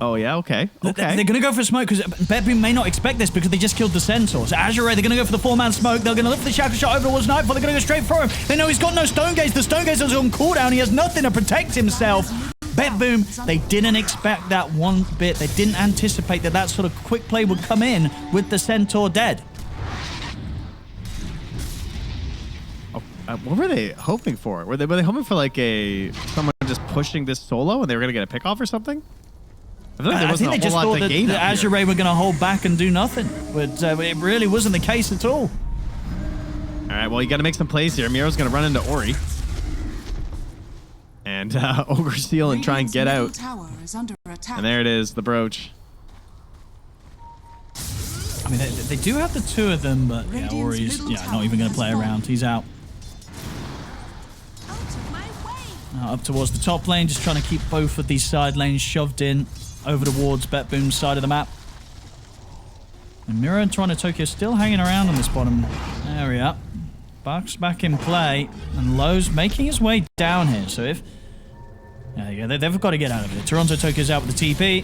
Oh, yeah, okay. They're going to go for smoke because BetBoom may not expect this because they just killed the Centaur. So Azure, they're going to go for the 4-man smoke. They're going to lift the Shackle Shot over towards Nightfall. They're going to go straight for him. They know he's got no Stone Gaze. The Stone Gaze is on cooldown. He has nothing to protect himself. BetBoom, they didn't expect that one bit. They didn't anticipate that sort of quick play would come in with the Centaur dead. What were they hoping for? Were they hoping for someone just pushing this solo and they were going to get a pick off or something? I feel like there wasn't I think they just thought that Azure were going to hold back and do nothing, but it really wasn't the case at all. All right, well, you got to make some plays here. Miro's going to run into Ori. And Ogre Seal and try and get out. And there it is, the brooch. I mean, they do have the two of them, but yeah, Ori's not even going to play around. He's out. Up towards the top lane, just trying to keep both of these side lanes shoved in over towards BetBoom's side of the map. And Miro and Toronto Tokyo still hanging around on this bottom area. Buck's back in play, and Lowe's making his way down here. So if... they've got to get out of it. Toronto Tokyo's out with the TP,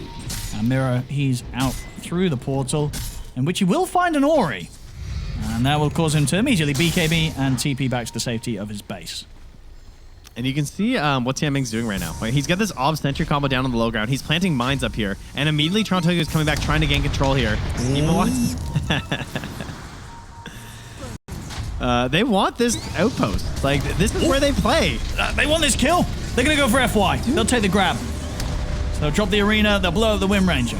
and Miro, he's out through the portal, in which he will find an Ori. And that will cause him to immediately BKB and TP back to the safety of his base. And you can see what Tianming's doing right now. He's got this Ob Sentry combo down on the low ground. He's planting mines up here. And immediately Toronto Tokyo is coming back trying to gain control here. They want this outpost. This is where they play. They want this kill. They're going to go for FY. They'll take the grab. So they'll drop the arena. They'll blow up the Wind Ranger.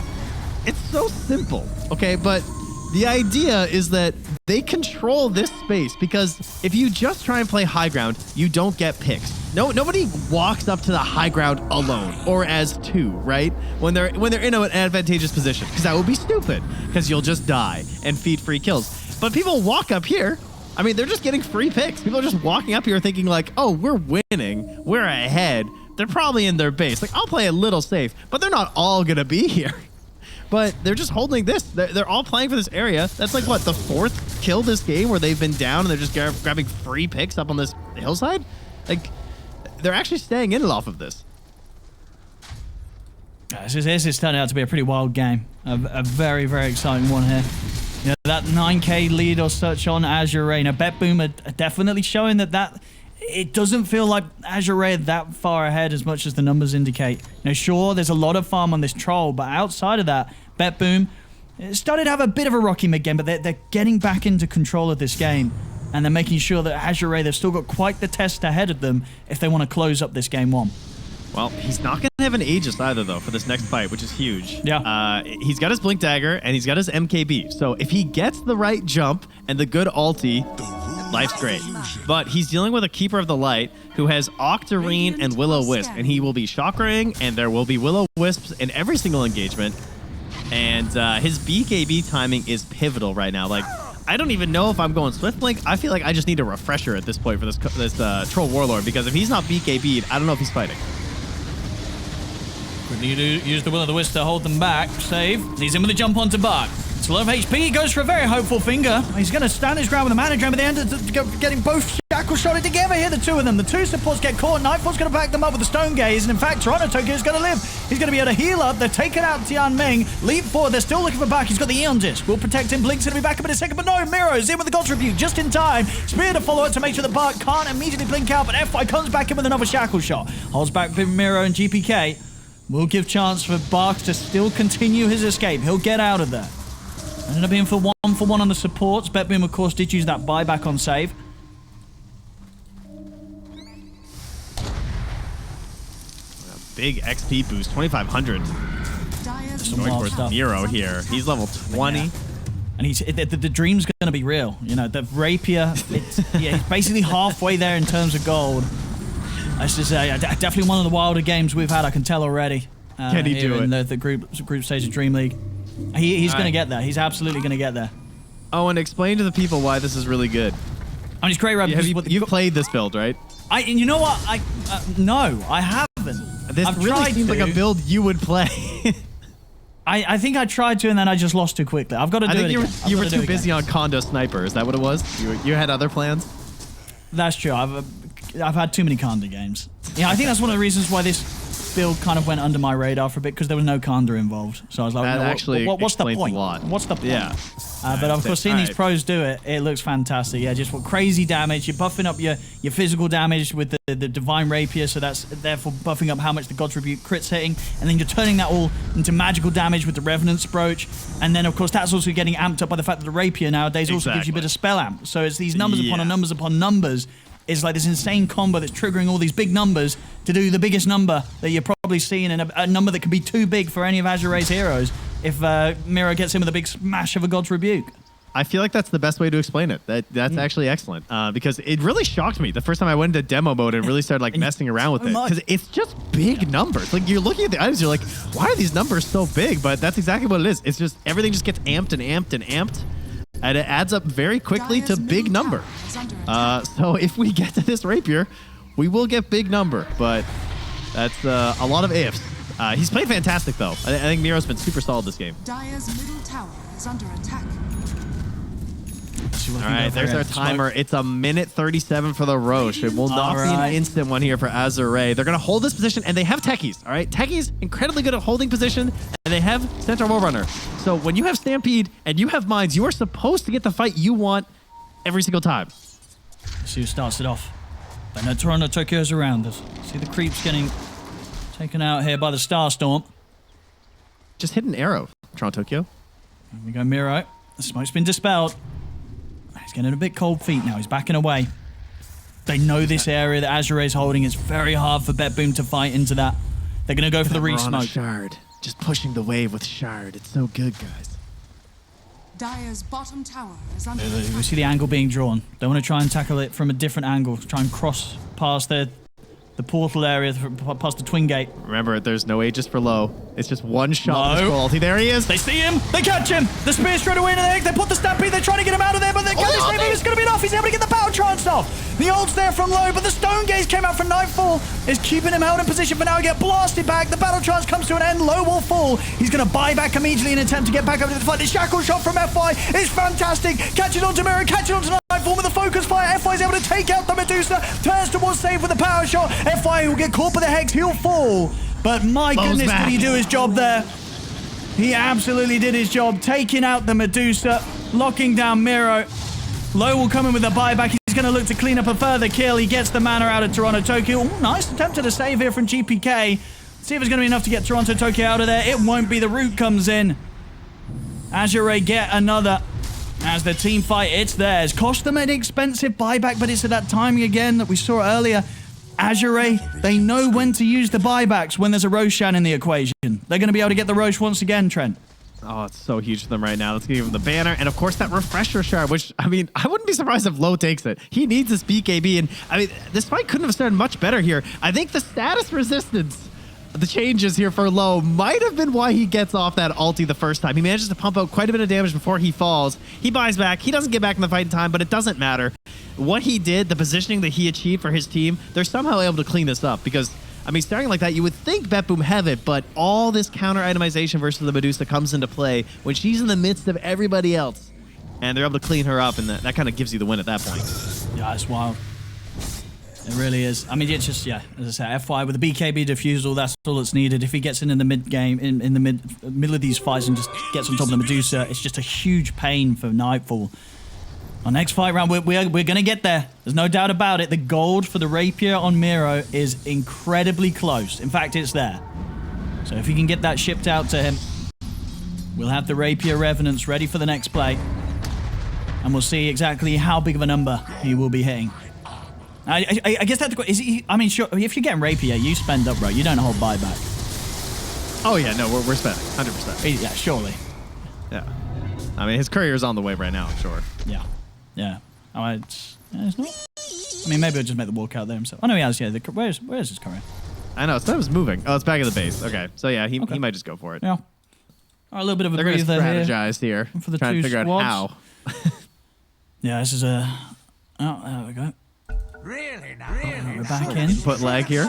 It's so simple. Okay, but the idea is that they control this space because if you just try and play high ground, you don't get picks. Nobody walks up to the high ground alone or as two, right? When they're in an advantageous position, because that would be stupid because you'll just die and feed free kills. But people walk up here. I mean, they're just getting free picks. People are just walking up here thinking oh, we're winning. We're ahead. They're probably in their base. I'll play a little safe, but they're not all going to be here. But they're just holding this. They're all playing for this area. That's the 4th kill this game where they've been down and they're just grabbing free picks up on this hillside. They're actually staying in off of this. This is turning out to be a pretty wild game. A very, very exciting one here. That 9k lead or such on Azure. Now, BetBoom are definitely showing that it doesn't feel like Azure are that far ahead as much as the numbers indicate. Sure, there's a lot of farm on this troll, but outside of that, BetBoom started to have a bit of a rocky mid-game, but they're getting back into control of this game, and they're making sure that Azure, they've still got quite the test ahead of them if they want to close up this game 1. Well, he's not going to have an Aegis either, though, for this next fight, which is huge. Yeah. He's got his Blink Dagger, and he's got his MKB. So if he gets the right jump and the good ulti, life's great. But he's dealing with a Keeper of the Light who has Octarine and Will-O-Wisp, and he will be Chakrang, and there will be Will-O-Wisps in every single engagement. And his BKB timing is pivotal right now. I don't even know if I'm going Swift Blink. I feel like I just need a refresher at this point for this Troll Warlord, because if he's not BKB'd, I don't know if he's fighting. Could need to use the Will of the Wisp to hold them back. Save. He's in with a jump onto Bark. It's a lot of HP. He goes for a very hopeful finger. He's going to stand his ground with a mana drum at the end, getting both shackles shotted together here, the two of them. The two supports get caught. Nightfall's going to back them up with the Stone Gaze. And in fact, Toronto Tokyo's going to live. He's going to be able to heal up. They're taking out Tian Ming. Leap forward. They're still looking for Bark. He's got the Eon Disc. Will protect him. Blink's going to be back up in a second. But no, Miro's in with the God Tribute just in time. Spear to follow it to make sure that Bark can't immediately blink out. But FY comes back in with another shackle shot. Holds back Miro and GPK. Will give chance for Bark to still continue his escape. He'll get out of there. Ended up being for one on the supports. BetBoom, of course, did use that buyback on save. A big XP boost, 2,500. Going towards Miro here. He's level 20. Yeah. And the dream's going to be real. You know, the rapier, he's basically halfway there in terms of gold. That's just definitely one of the wilder games we've had, I can tell already. Can he do it? In the group stage of DreamLeague. He's going to get there. He's absolutely going to get there. Oh, and explain to the people why this is really good. I mean, it's great, right? You've played this build, right? You know what? No, I haven't. This really seems like a build you would play. I think I tried to, and then I just lost too quickly. I've got to do it again. You were too busy on Condo Sniper. Is that what it was? You had other plans? That's true. I've had too many Kanda games. Yeah, I think that's one of the reasons why this build kind of went under my radar for a bit, because there was no Kanda involved. So I was like, what's the point? What's the point? Yeah. But of course, seeing these pros do it, it looks fantastic. Yeah, just crazy damage. You're buffing up your physical damage with the Divine Rapier, so that's therefore buffing up how much the God Tribute crit's hitting, and then you're turning that all into magical damage with the Revenant's Brooch, and then of course that's also getting amped up by the fact that the Rapier nowadays also gives you a bit of spell amp. So it's these numbers upon numbers upon numbers. It's like this insane combo that's triggering all these big numbers to do the biggest number that you're probably seeing, and a number that could be too big for any of Azure's heroes if Miro gets in with a big smash of a God's Rebuke. I feel like that's the best way to explain it. That's actually excellent, because it really shocked me the first time I went into demo mode and really started messing around with it, because it's just big numbers. Like, you're looking at the items, you're like, why are these numbers so big? But that's exactly what it is. It's just everything just gets amped and amped and amped, and it adds up very quickly to big number. So if we get to this Rapier, we will get big number, but that's a lot of ifs. He's played fantastic, though. I think Miro's been super solid this game. Dire's middle tower is under attack. All right, there's our timer. It's a minute 37 for the Roche. It will not be an instant one here for Azure. They're going to hold this position, and they have Techies. All right, Techies incredibly good at holding position, and they have Centaur Warrunner. So when you have Stampede and you have Mines, you are supposed to get the fight you want every single time. See who starts it off. But no Toronto Tokyo's around us. See the creeps getting taken out here by the Starstorm. Just hit an arrow, Toronto Tokyo. There we go, Miro. The smoke's been dispelled. He's getting a bit cold feet now. He's backing away. They know this area that Azure is holding. It's very hard for BetBoom to fight into that. They're going to go for the re-smoke. Shard. Just pushing the wave with Shard. It's so good, guys. Dire's bottom tower is under We see the angle being drawn. They want to try and tackle it from a different angle. Try and cross past the portal area, past the twin gate. Remember, there's no Aegis for low. It's just one shot with quality. There he is. They see him. They catch him. The spear straight away into the egg. They put the stampede. They're trying to get him out of there, but it's going to be enough. He's able to get the power trance off. The ult's there from low, but the Stone Gaze came out from Nightfall. Is keeping him out in position for now to get blasted back. The battle trance comes to an end. Low will fall. He's going to buy back immediately in an attempt to get back over to the fight. The shackle shot from FY is fantastic. Catches onto Mirror, catches onto Nightfall with a focus fire. FY is able to take out the Medusa. Turns towards save with the power shot. FY will get caught by the Hex. He'll fall. But my goodness, did he do his job there. He absolutely did his job, taking out the Medusa, locking down Miro. Low will come in with a buyback. He's going to look to clean up a further kill. He gets the mana out of Toronto Tokyo. Ooh, nice attempt at a save here from GPK. See if it's going to be enough to get Toronto Tokyo out of there. It won't be. The root comes in. Azure get another. As the team fight, it's theirs. Cost them an expensive buyback, but it's at that timing again that we saw earlier. Azure, they know when to use the buybacks when there's a Roshan in the equation. They're going to be able to get the Roche once again, Trent. Oh, it's so huge for them right now. Let's give him the banner. And, of course, that Refresher Shard, which, I mean, I wouldn't be surprised if Low takes it. He needs this BKB. And, I mean, this fight couldn't have started much better here. I think the status resistance the changes here for low might have been why he gets off that ulti the first time. He manages to pump out quite a bit of damage before he falls. He buys back. He doesn't get back in the fight in time, but it doesn't matter. What he did, the positioning that he achieved for his team, they're somehow able to clean this up because, I mean, starting like that, you would think BetBoom have it, but all this counter itemization versus the Medusa comes into play when she's in the midst of everybody else. And they're able to clean her up, and that kind of gives you the win at that point. Yeah, it's wild. It really is. I mean, it's just, yeah, as I say, FY with the BKB defusal, that's all that's needed. If he gets in the mid game, in the middle of these fights and just gets on top of the Medusa, it's just a huge pain for Nightfall. Our next fight round, we're going to get there. There's no doubt about it. The gold for the Rapier on Miro is incredibly close. In fact, it's there. So if you can get that shipped out to him, we'll have the Rapier Revenants ready for the next play. And we'll see exactly how big of a number he will be hitting. I guess that's the question. Is he, I mean, sure, if you're getting Rapier, you spend up, bro. You don't hold buyback. Oh, yeah, no, we're spending. 100%. Yeah, surely. Yeah. I mean, his courier's on the way right now, I'm sure. Yeah. Yeah. Oh, it's not. I mean, maybe I'll just make the walkout there himself. Oh, no, he has, yeah. Where's his courier? I know, so that was moving. Oh, it's back at the base. Okay. So, yeah, he might just go for it. Yeah. All right, a little bit of a They're going to strategize here. For the trying to figure squads. out how. Yeah, this is a... Oh, there we go. Really We're back in. Put lag here.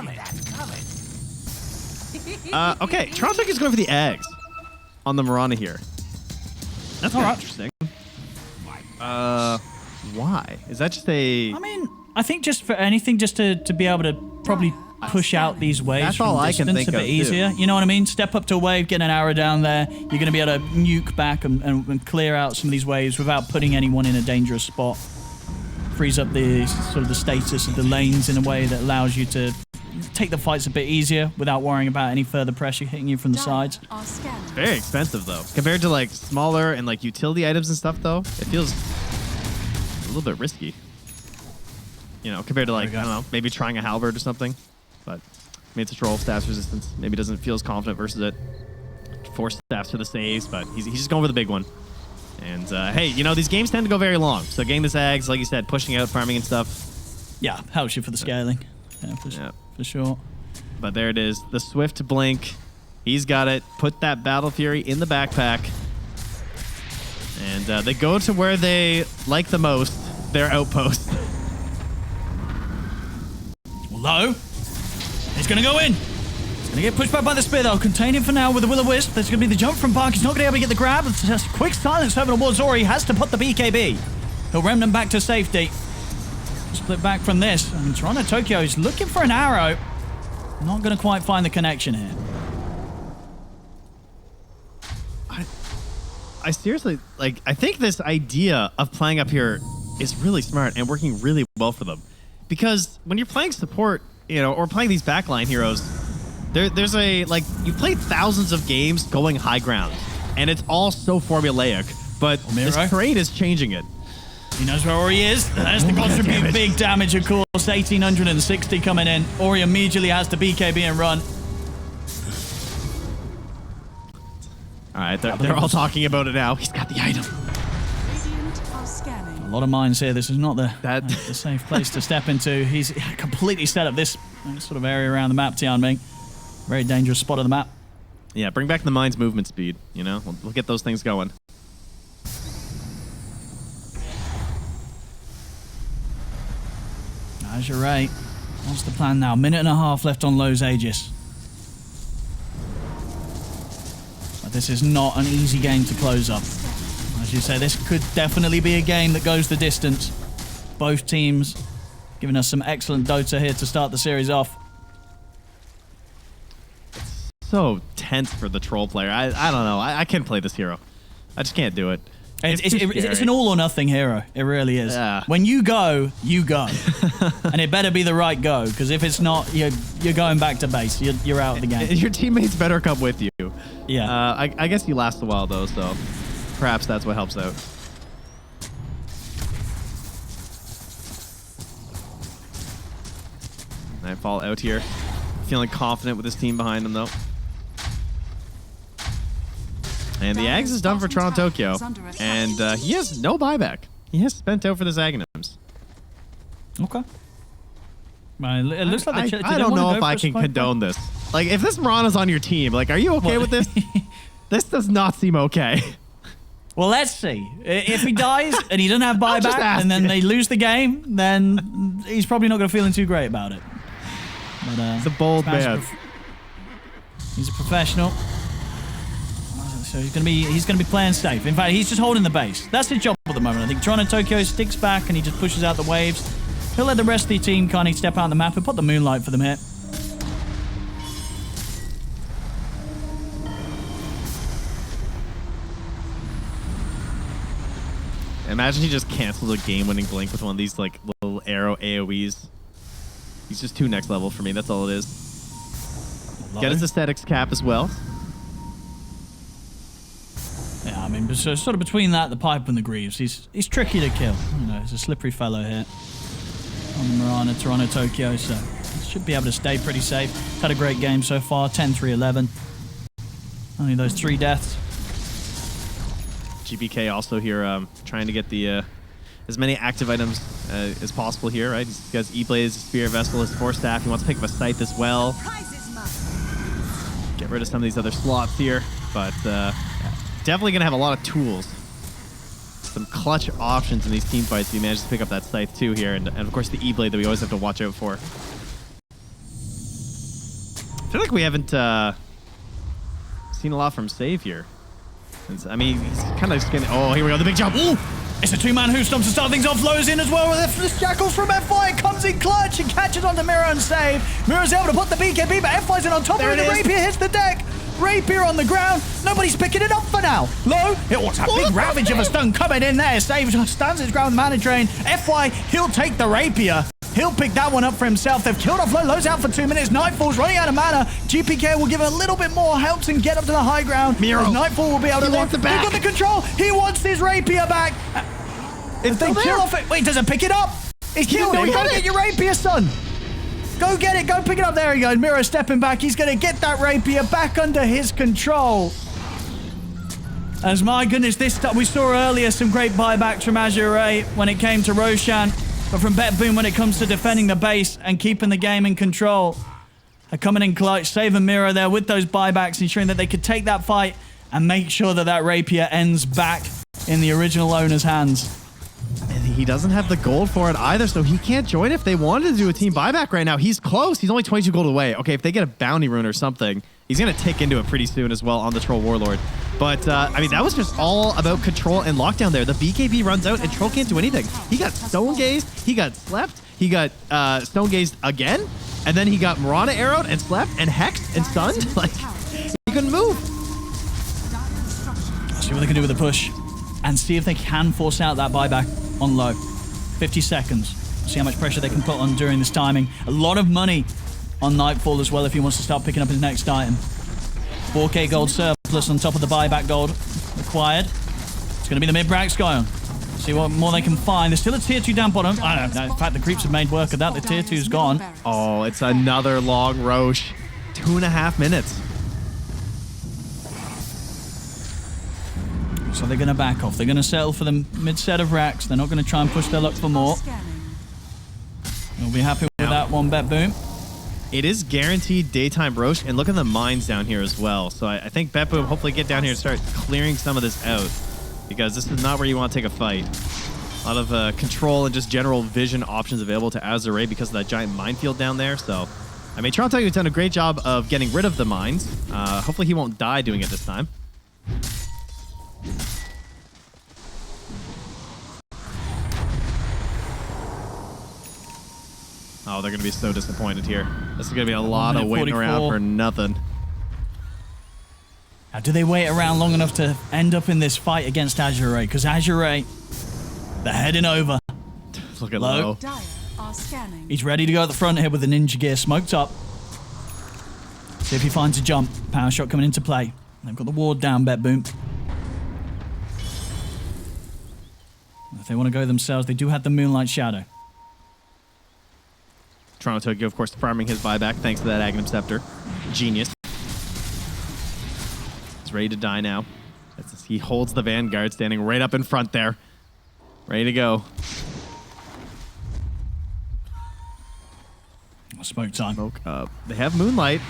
Okay, Toronto is going for the eggs on the Mirana here. That's all right. Interesting. Why? Is that just a... I mean, I think just for anything, just to be able to probably push out these waves That's from all I distance can think a bit of, easier. too. You know what I mean? Step up to a wave, get an arrow down there. You're going to be able to nuke back and clear out some of these waves without putting anyone in a dangerous spot. Frees up the sort of the status of the lanes in a way that allows you to take the fights a bit easier without worrying about any further pressure hitting you from the sides. Very expensive, though. Compared to, like, smaller and, like, utility items and stuff, though, it feels a little bit risky. You know, compared to, like, I don't know, maybe trying a halberd or something. But, I mean, it's a troll, stats resistance. Maybe doesn't feel as confident versus it. 4 staffs for the saves, but he's just going for the big one. And, hey, you know, these games tend to go very long. So getting this Ags, like you said, pushing out, farming and stuff. Yeah, helps you for the scaling. Yeah, for sure. But there it is. The Swift Blink. He's got it. Put that Battle Fury in the backpack. And they go to where they like the most, their outpost. Low. He's going to go in. Gonna get pushed back by the spear though. Contain him for now with the Will-O-Wisp. There's gonna be the jump from Bark. He's not gonna be able to get the grab. It's just a quick silence over towards Zori. He has to put the BKB. He'll remnant back to safety. Split back from this. And Toronto Tokyo is looking for an arrow. Not gonna quite find the connection here. I seriously, like, I think this idea of playing up here is really smart and working really well for them. Because when you're playing support, you know, or playing these backline heroes, there's a, like, you played thousands of games going high ground, and it's all so formulaic, but this terrain is changing it. He knows where Ori is. There's the contribute big damage, of course. 1,860 coming in. Ori immediately has to BKB and run. All right, they're all talking about it now. He's got the item. A lot of mines here. This is not the safe place to step into. He's completely set up this sort of area around the map, Tianming. Very dangerous spot of the map. Yeah, bring back the mine's movement speed, you know? We'll get those things going. Azure right. What's the plan now? Minute and a half left on Low's Aegis. But this is not an easy game to close up. As you say, this could definitely be a game that goes the distance. Both teams giving us some excellent Dota here to start the series off. So tense for the troll player. I don't know. I can't play this hero. I just can't do it. It's an all or nothing hero. It really is. Yeah. When you go, you go. And it better be the right go, because if it's not, you're going back to base. You're out of the game. Your teammates better come with you. Yeah. I guess you last a while, though, so perhaps that's what helps out. Nightfall out here. Feeling confident with his team behind him, though. And the Ags is done for Toronto Tokyo. And he has no buyback. He has spent out for the Zaganims. Okay. Well, it looks like I don't know if I can condone this. Like, if this Mirana's on your team, like, are you okay with this? This does not seem okay. Well, let's see. If he dies and he doesn't have buyback and then they lose the game, then he's probably not going to feeling too great about it. But, it's a bold man. He's a professional. So he's going to be playing safe. In fact, he's just holding the base. That's his job at the moment. I think Toronto Tokyo sticks back and he just pushes out the waves. He'll let the rest of the team kind of step out on the map and put the moonlight for them here. Imagine he just cancels a game-winning blink with one of these like little arrow AoEs. He's just too next level for me. That's all it is. Get his aesthetics cap as well. Yeah, I mean, so sort of between that, the pipe and the Greaves, he's tricky to kill. You know, he's a slippery fellow here on the Mirana, Toronto, Tokyo, so should be able to stay pretty safe. Had a great game so far, 10-3-11. Only those 3 deaths. GBK also here trying to get the as many active items as possible here, right? He's got his E-Blaze, his Spear Vessel, his Force Staff. He wants to pick up a Scythe as well. Get rid of some of these other slots here, but definitely going to have a lot of tools. Some clutch options in these team fights if he manages to pick up that Scythe too here, and of course the E-Blade that we always have to watch out for. I feel like we haven't seen a lot from Save here. I mean, he's kind of just getting... Oh, here we go, the big jump. Ooh! It's a 2-man who stomps to start things off, flows in as well with the Jackals from FY, comes in clutch and catches onto Mira and Save. Mira's able to put the BKB, but FY's in on top of it, and Rapier hits the deck. Rapier on the ground, nobody's picking it up for now. Low, it was a big ravage of a stun coming in there. Save stands his ground with Mana Drain. FY, he'll take the Rapier. He'll pick that one up for himself. They've killed off Low. Low's out for 2 minutes. Nightfall's running out of mana. GPK will give it a little bit more, helps him get up to the high ground. Miro. Nightfall will be able to lift the back. He got the control. He wants his Rapier back. If they kill off it, wait, does it pick it up? He's killed it. Go get your Rapier, son. Go get it. Go pick it up. There he goes. Miro stepping back. He's going to get that Rapier back under his control. As my goodness, this stuff we saw earlier, some great buybacks from Azure when it came to Roshan. But from BetBoom when it comes to defending the base and keeping the game in control. They're coming in clutch, saving Mira there with those buybacks, ensuring that they could take that fight and make sure that that Rapier ends back in the original owner's hands. And he doesn't have the gold for it either, so he can't join if they wanted to do a team buyback right now. He's close. He's only 22 gold away. Okay, if they get a bounty rune or something, he's going to tick into it pretty soon as well on the Troll Warlord. But, I mean, that was just all about control and lockdown there. The BKB runs out and Troll can't do anything. He got Stone Gazed, he got slept, he got Stone Gazed again, and then he got Mirana arrowed and slept and hexed and stunned. Like, he couldn't move. Let's see what they can do with the push and see if they can force out that buyback on Low. 50 seconds. See how much pressure they can put on during this timing. A lot of money on Nightfall as well if he wants to start picking up his next item. 4k gold surplus on top of the buyback gold required. It's going to be the mid-bracks going. See what more they can find. There's still a tier 2 down bottom. I don't know. In fact, the creeps have made work of that. The tier 2's gone. Oh, it's another long Roche. 2.5 minutes. So they're going to back off. They're going to settle for the mid-set of racks. They're not going to try and push their luck for more. We'll be happy with that one, BetBoom. It is guaranteed daytime Roche, and look at the mines down here as well. So I think BetBoom hopefully get down here and start clearing some of this out, because this is not where you want to take a fight. A lot of control and just general vision options available to Azure because of that giant minefield down there. So, I mean, Toronto has done a great job of getting rid of the mines. Hopefully he won't die doing it this time. Oh, they're going to be so disappointed here. This is going to be a lot of waiting around for nothing. Now, do they wait around long enough to end up in this fight against Azure? Because Azure, they're heading over. Look at Low. He's ready to go at the front here with the ninja gear smoked up. See if he finds a jump. Power shot coming into play. They've got the ward down, BetBoom. If they want to go themselves, they do have the Moonlight Shadow. Toronto Tokyo, of course, farming his buyback thanks to that Aghanim Scepter. Genius. He's ready to die now. He holds the Vanguard standing right up in front there. Ready to go. Smoke time. Smoke up. They have Moonlight.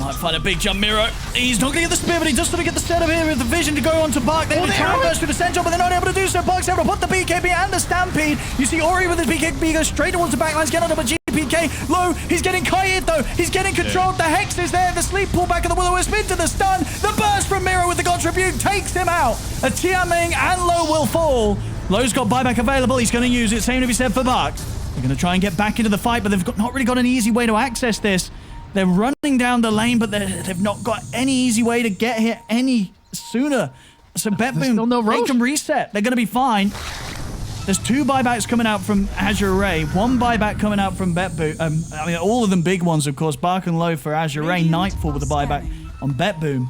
Might find a big jump, Miro. He's not going to get the spear, but he does sort of get the setup here with the vision to go on to Bark. They try and burst through the center, but they're not able to do so. Bark's able to put the BKB and the Stampede. You see Ori with his BKB goes straight towards the backlines, get onto a GPK. Low, he's getting kited though. He's getting controlled. The Hex is there. The sleep pullback of the Will-O-Wisp into the stun. The burst from Miro with the God Tribute takes him out. A Tiaming and Low will fall. Low's got buyback available. He's going to use it. Same to be said for Bark. They're going to try and get back into the fight, but they've not really got an easy way to access this. They're running down the lane, but they've not got any easy way to get here any sooner. So BetBoom, they can reset. They're going to be fine. There's 2 buybacks coming out from Azure Ray, 1 buyback coming out from BetBoom. I mean, all of them big ones, of course. Bark and Low for Azure Ray, Nightfall with a buyback on BetBoom.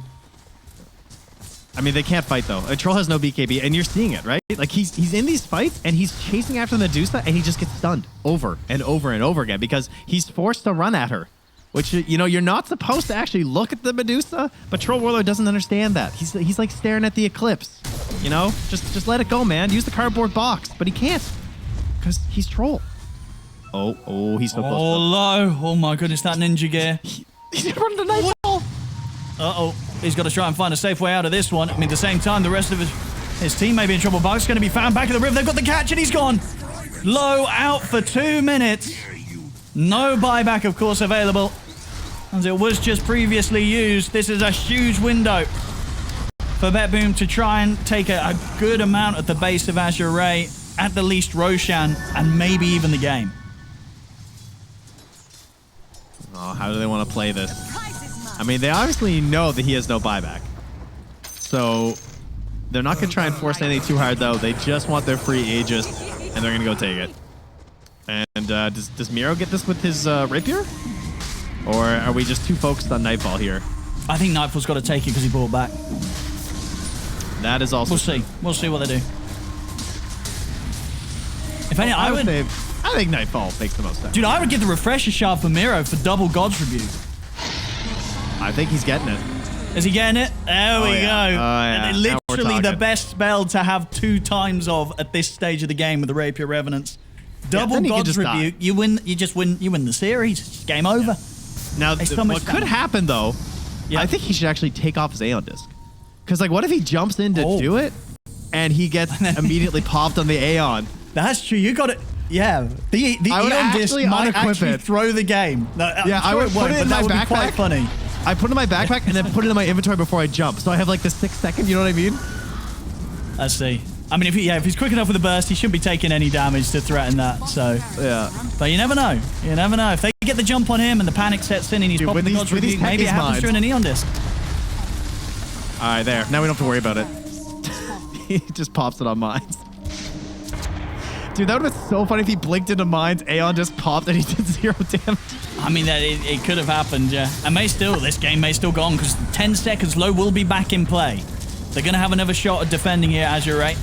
I mean, they can't fight, though. Troll has no BKB, and you're seeing it, right? Like, he's in these fights, and he's chasing after the Medusa, and he just gets stunned over and over and over again because he's forced to run at her. Which, you know, you're not supposed to actually look at the Medusa, but Troll Warlord doesn't understand that. He's like staring at the Eclipse, you know? Just let it go, man. Use the cardboard box, but he can't because he's Troll. Oh, he's so close. Oh, Low. Oh, my goodness, that ninja gear. He's running the Nightfall. Uh-oh. He's got to try and find a safe way out of this one. I mean, at the same time, the rest of his team may be in trouble. Bark's going to be found back at the river. They've got the catch, and he's gone. Low out for 2 minutes. No buyback, of course, available. As it was just previously used, this is a huge window for BetBoom to try and take a good amount at the base of Azure Ray, at the least Roshan, and maybe even the game. Oh, how do they want to play this? I mean, they obviously know that he has no buyback. So they're not going to try and force anything too hard, though. They just want their free Aegis, and they're going to go take it. And does Miro get this with his Rapier? Or are we just too focused on Nightfall here? I think Nightfall's got to take it because he brought back. That is also We'll see. We'll see what they do. If any, I think Nightfall makes the most sense. Dude, I would get the Refresher Shard for Miro for double God's Rebuke. I think he's getting it. Is he getting it? There we go. Yeah. And literally the best spell to have 2 times of at this stage of the game with the Rapier Revenants. Double God's Rebuke. You win the series. It's game over. Now, what could happen, though, I think he should actually take off his Aeon Disc. Because, like, what if he jumps in to do it, and he gets immediately popped on the Aeon? That's true. You got it. Yeah. The Aeon Disc might actually throw the game. No, yeah, I would put it in my backpack. Quite funny. I put it in my backpack and then put it in my inventory before I jump. So I have, like, the 6 second, you know what I mean? Let's see. I mean, if he's quick enough with the burst, he shouldn't be taking any damage to threaten that. So, yeah. But you never know. You never know. If they get the jump on him and the panic sets in and he's popping the God's Rebuke, maybe it happens through an Aeon Disc. All right, there. Now we don't have to worry about it. He just pops it on mines. Dude, that would have been so funny if he blinked into mines, Aeon just popped, and he did 0 damage. I mean, it could have happened, yeah. And this game may still go on because 10 seconds, Low will be back in play. They're going to have another shot at defending here, Azure Ray.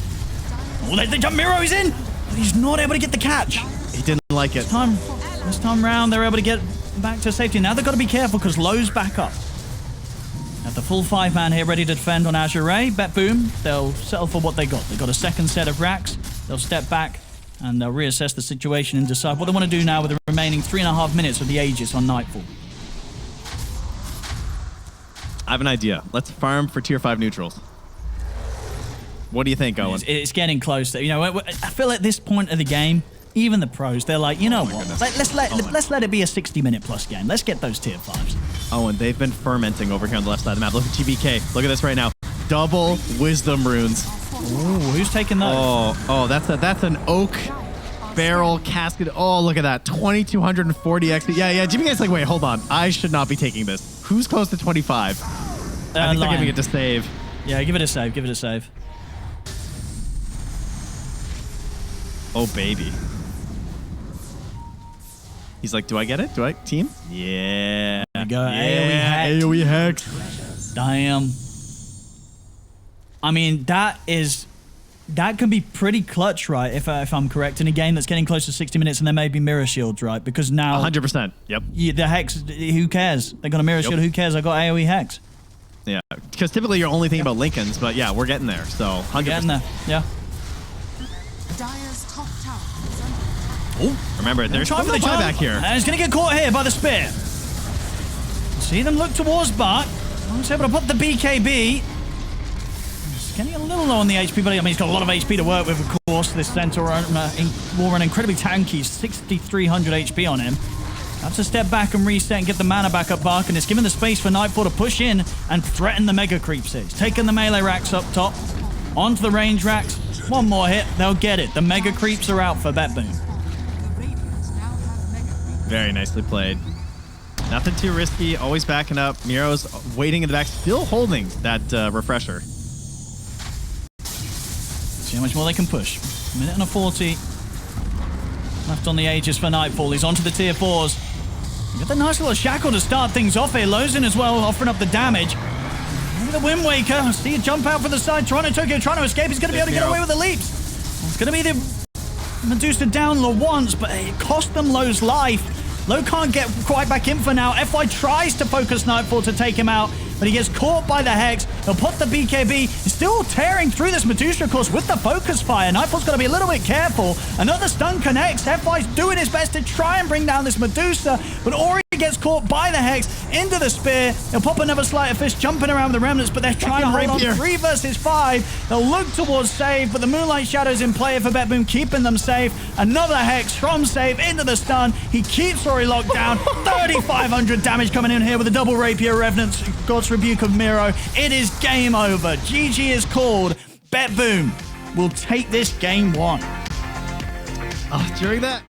Oh, they jump. Miro, he's in. But he's not able to get the catch. He didn't like it. This time round, they're able to get back to safety. Now they've got to be careful because Low's back up. At the full 5-man here, ready to defend on Azure Ray. BetBoom, they'll settle for what they got. They've got a second set of racks. They'll step back and they'll reassess the situation and decide what they want to do now with the remaining 3.5 minutes of the Aegis on Nightfall. I have an idea. Let's farm for tier 5 neutrals. What do you think, Owen? It's getting close. You know, I feel at this point of the game, even the pros, they're like, you know what? Let's let it be a 60-minute plus game. Let's get those tier 5s. Owen, they've been fermenting over here on the left side of the map. Look at GBK. Look at this right now. Double Wisdom runes. Ooh, who's taking those? Oh, that's an oak barrel casket. Oh, look at that. 2,240 XP. Yeah. GBK's like, wait, hold on. I should not be taking this. Who's close to 25? I think they're giving it to save. Yeah, give it a save. Give it a save. Oh, baby. He's like, do I get it? Do I? Team? Yeah. There you go. Yeah. AoE hex. Damn. I mean, that can be pretty clutch, right? If I'm correct, in a game that's getting close to 60 minutes and there may be mirror shields, right? Because now 100%. Yep. The hex, who cares? They got a mirror shield. Who cares? I got AoE hex. Yeah. Because typically you're only thinking about Lincolns, but yeah, we're getting there. So 100%. We're getting there. Yeah. Dire's top tower is under attack. Oh, remember, there's time for the buyback here. And he's going to get caught here by the spear. See them look towards Bart. He's able to put the BKB. He's getting a little low on the HP, but I mean, he's got a lot of HP to work with, of course. This Centaur will run incredibly tanky, 6,300 HP on him. Have to step back and reset and get the mana back up Bark, and it's given the space for Nightfall to push in and threaten the Mega Creeps here. He's taken the melee racks up top, onto the range racks. One more hit, they'll get it. The Mega Creeps are out for BetBoom. Very nicely played. Nothing too risky, always backing up. Miro's waiting in the back, still holding that refresher. See how much more they can push. Minute and a 40. Left on the Aegis for Nightfall. He's onto the tier 4s. You got the nice little shackle to start things off here. Lozin as well, offering up the damage. Maybe the Wind Waker. See it jump out for the side. Toronto Tokyo trying to escape. He's going to be able to get away with the leaps. It's going to be the Medusa down low once, but it cost them Lowe's life. Low can't get quite back in for now. FY tries to focus Nightfall to take him out, but he gets caught by the Hex. He'll put the BKB. He's still tearing through this Medusa, of course, with the focus fire. Nightfall's got to be a little bit careful. Another stun connects. FY's doing his best to try and bring down this Medusa, but Ori gets caught by the Hex into the spear. He'll pop another Sleight of Fist, jumping around with the Remnants, but they're trying to hold on. 3 versus 5. They'll look towards save, but the Moonlight Shadow's in play for BetBoom, keeping them safe. Another Hex from save into the stun. He keeps Ori locked down. 3,500 damage coming in here with a double Rapier Revenants. God's Rebuke of Miro. It is game over. GG is called. BetBoom will take this game 1. During that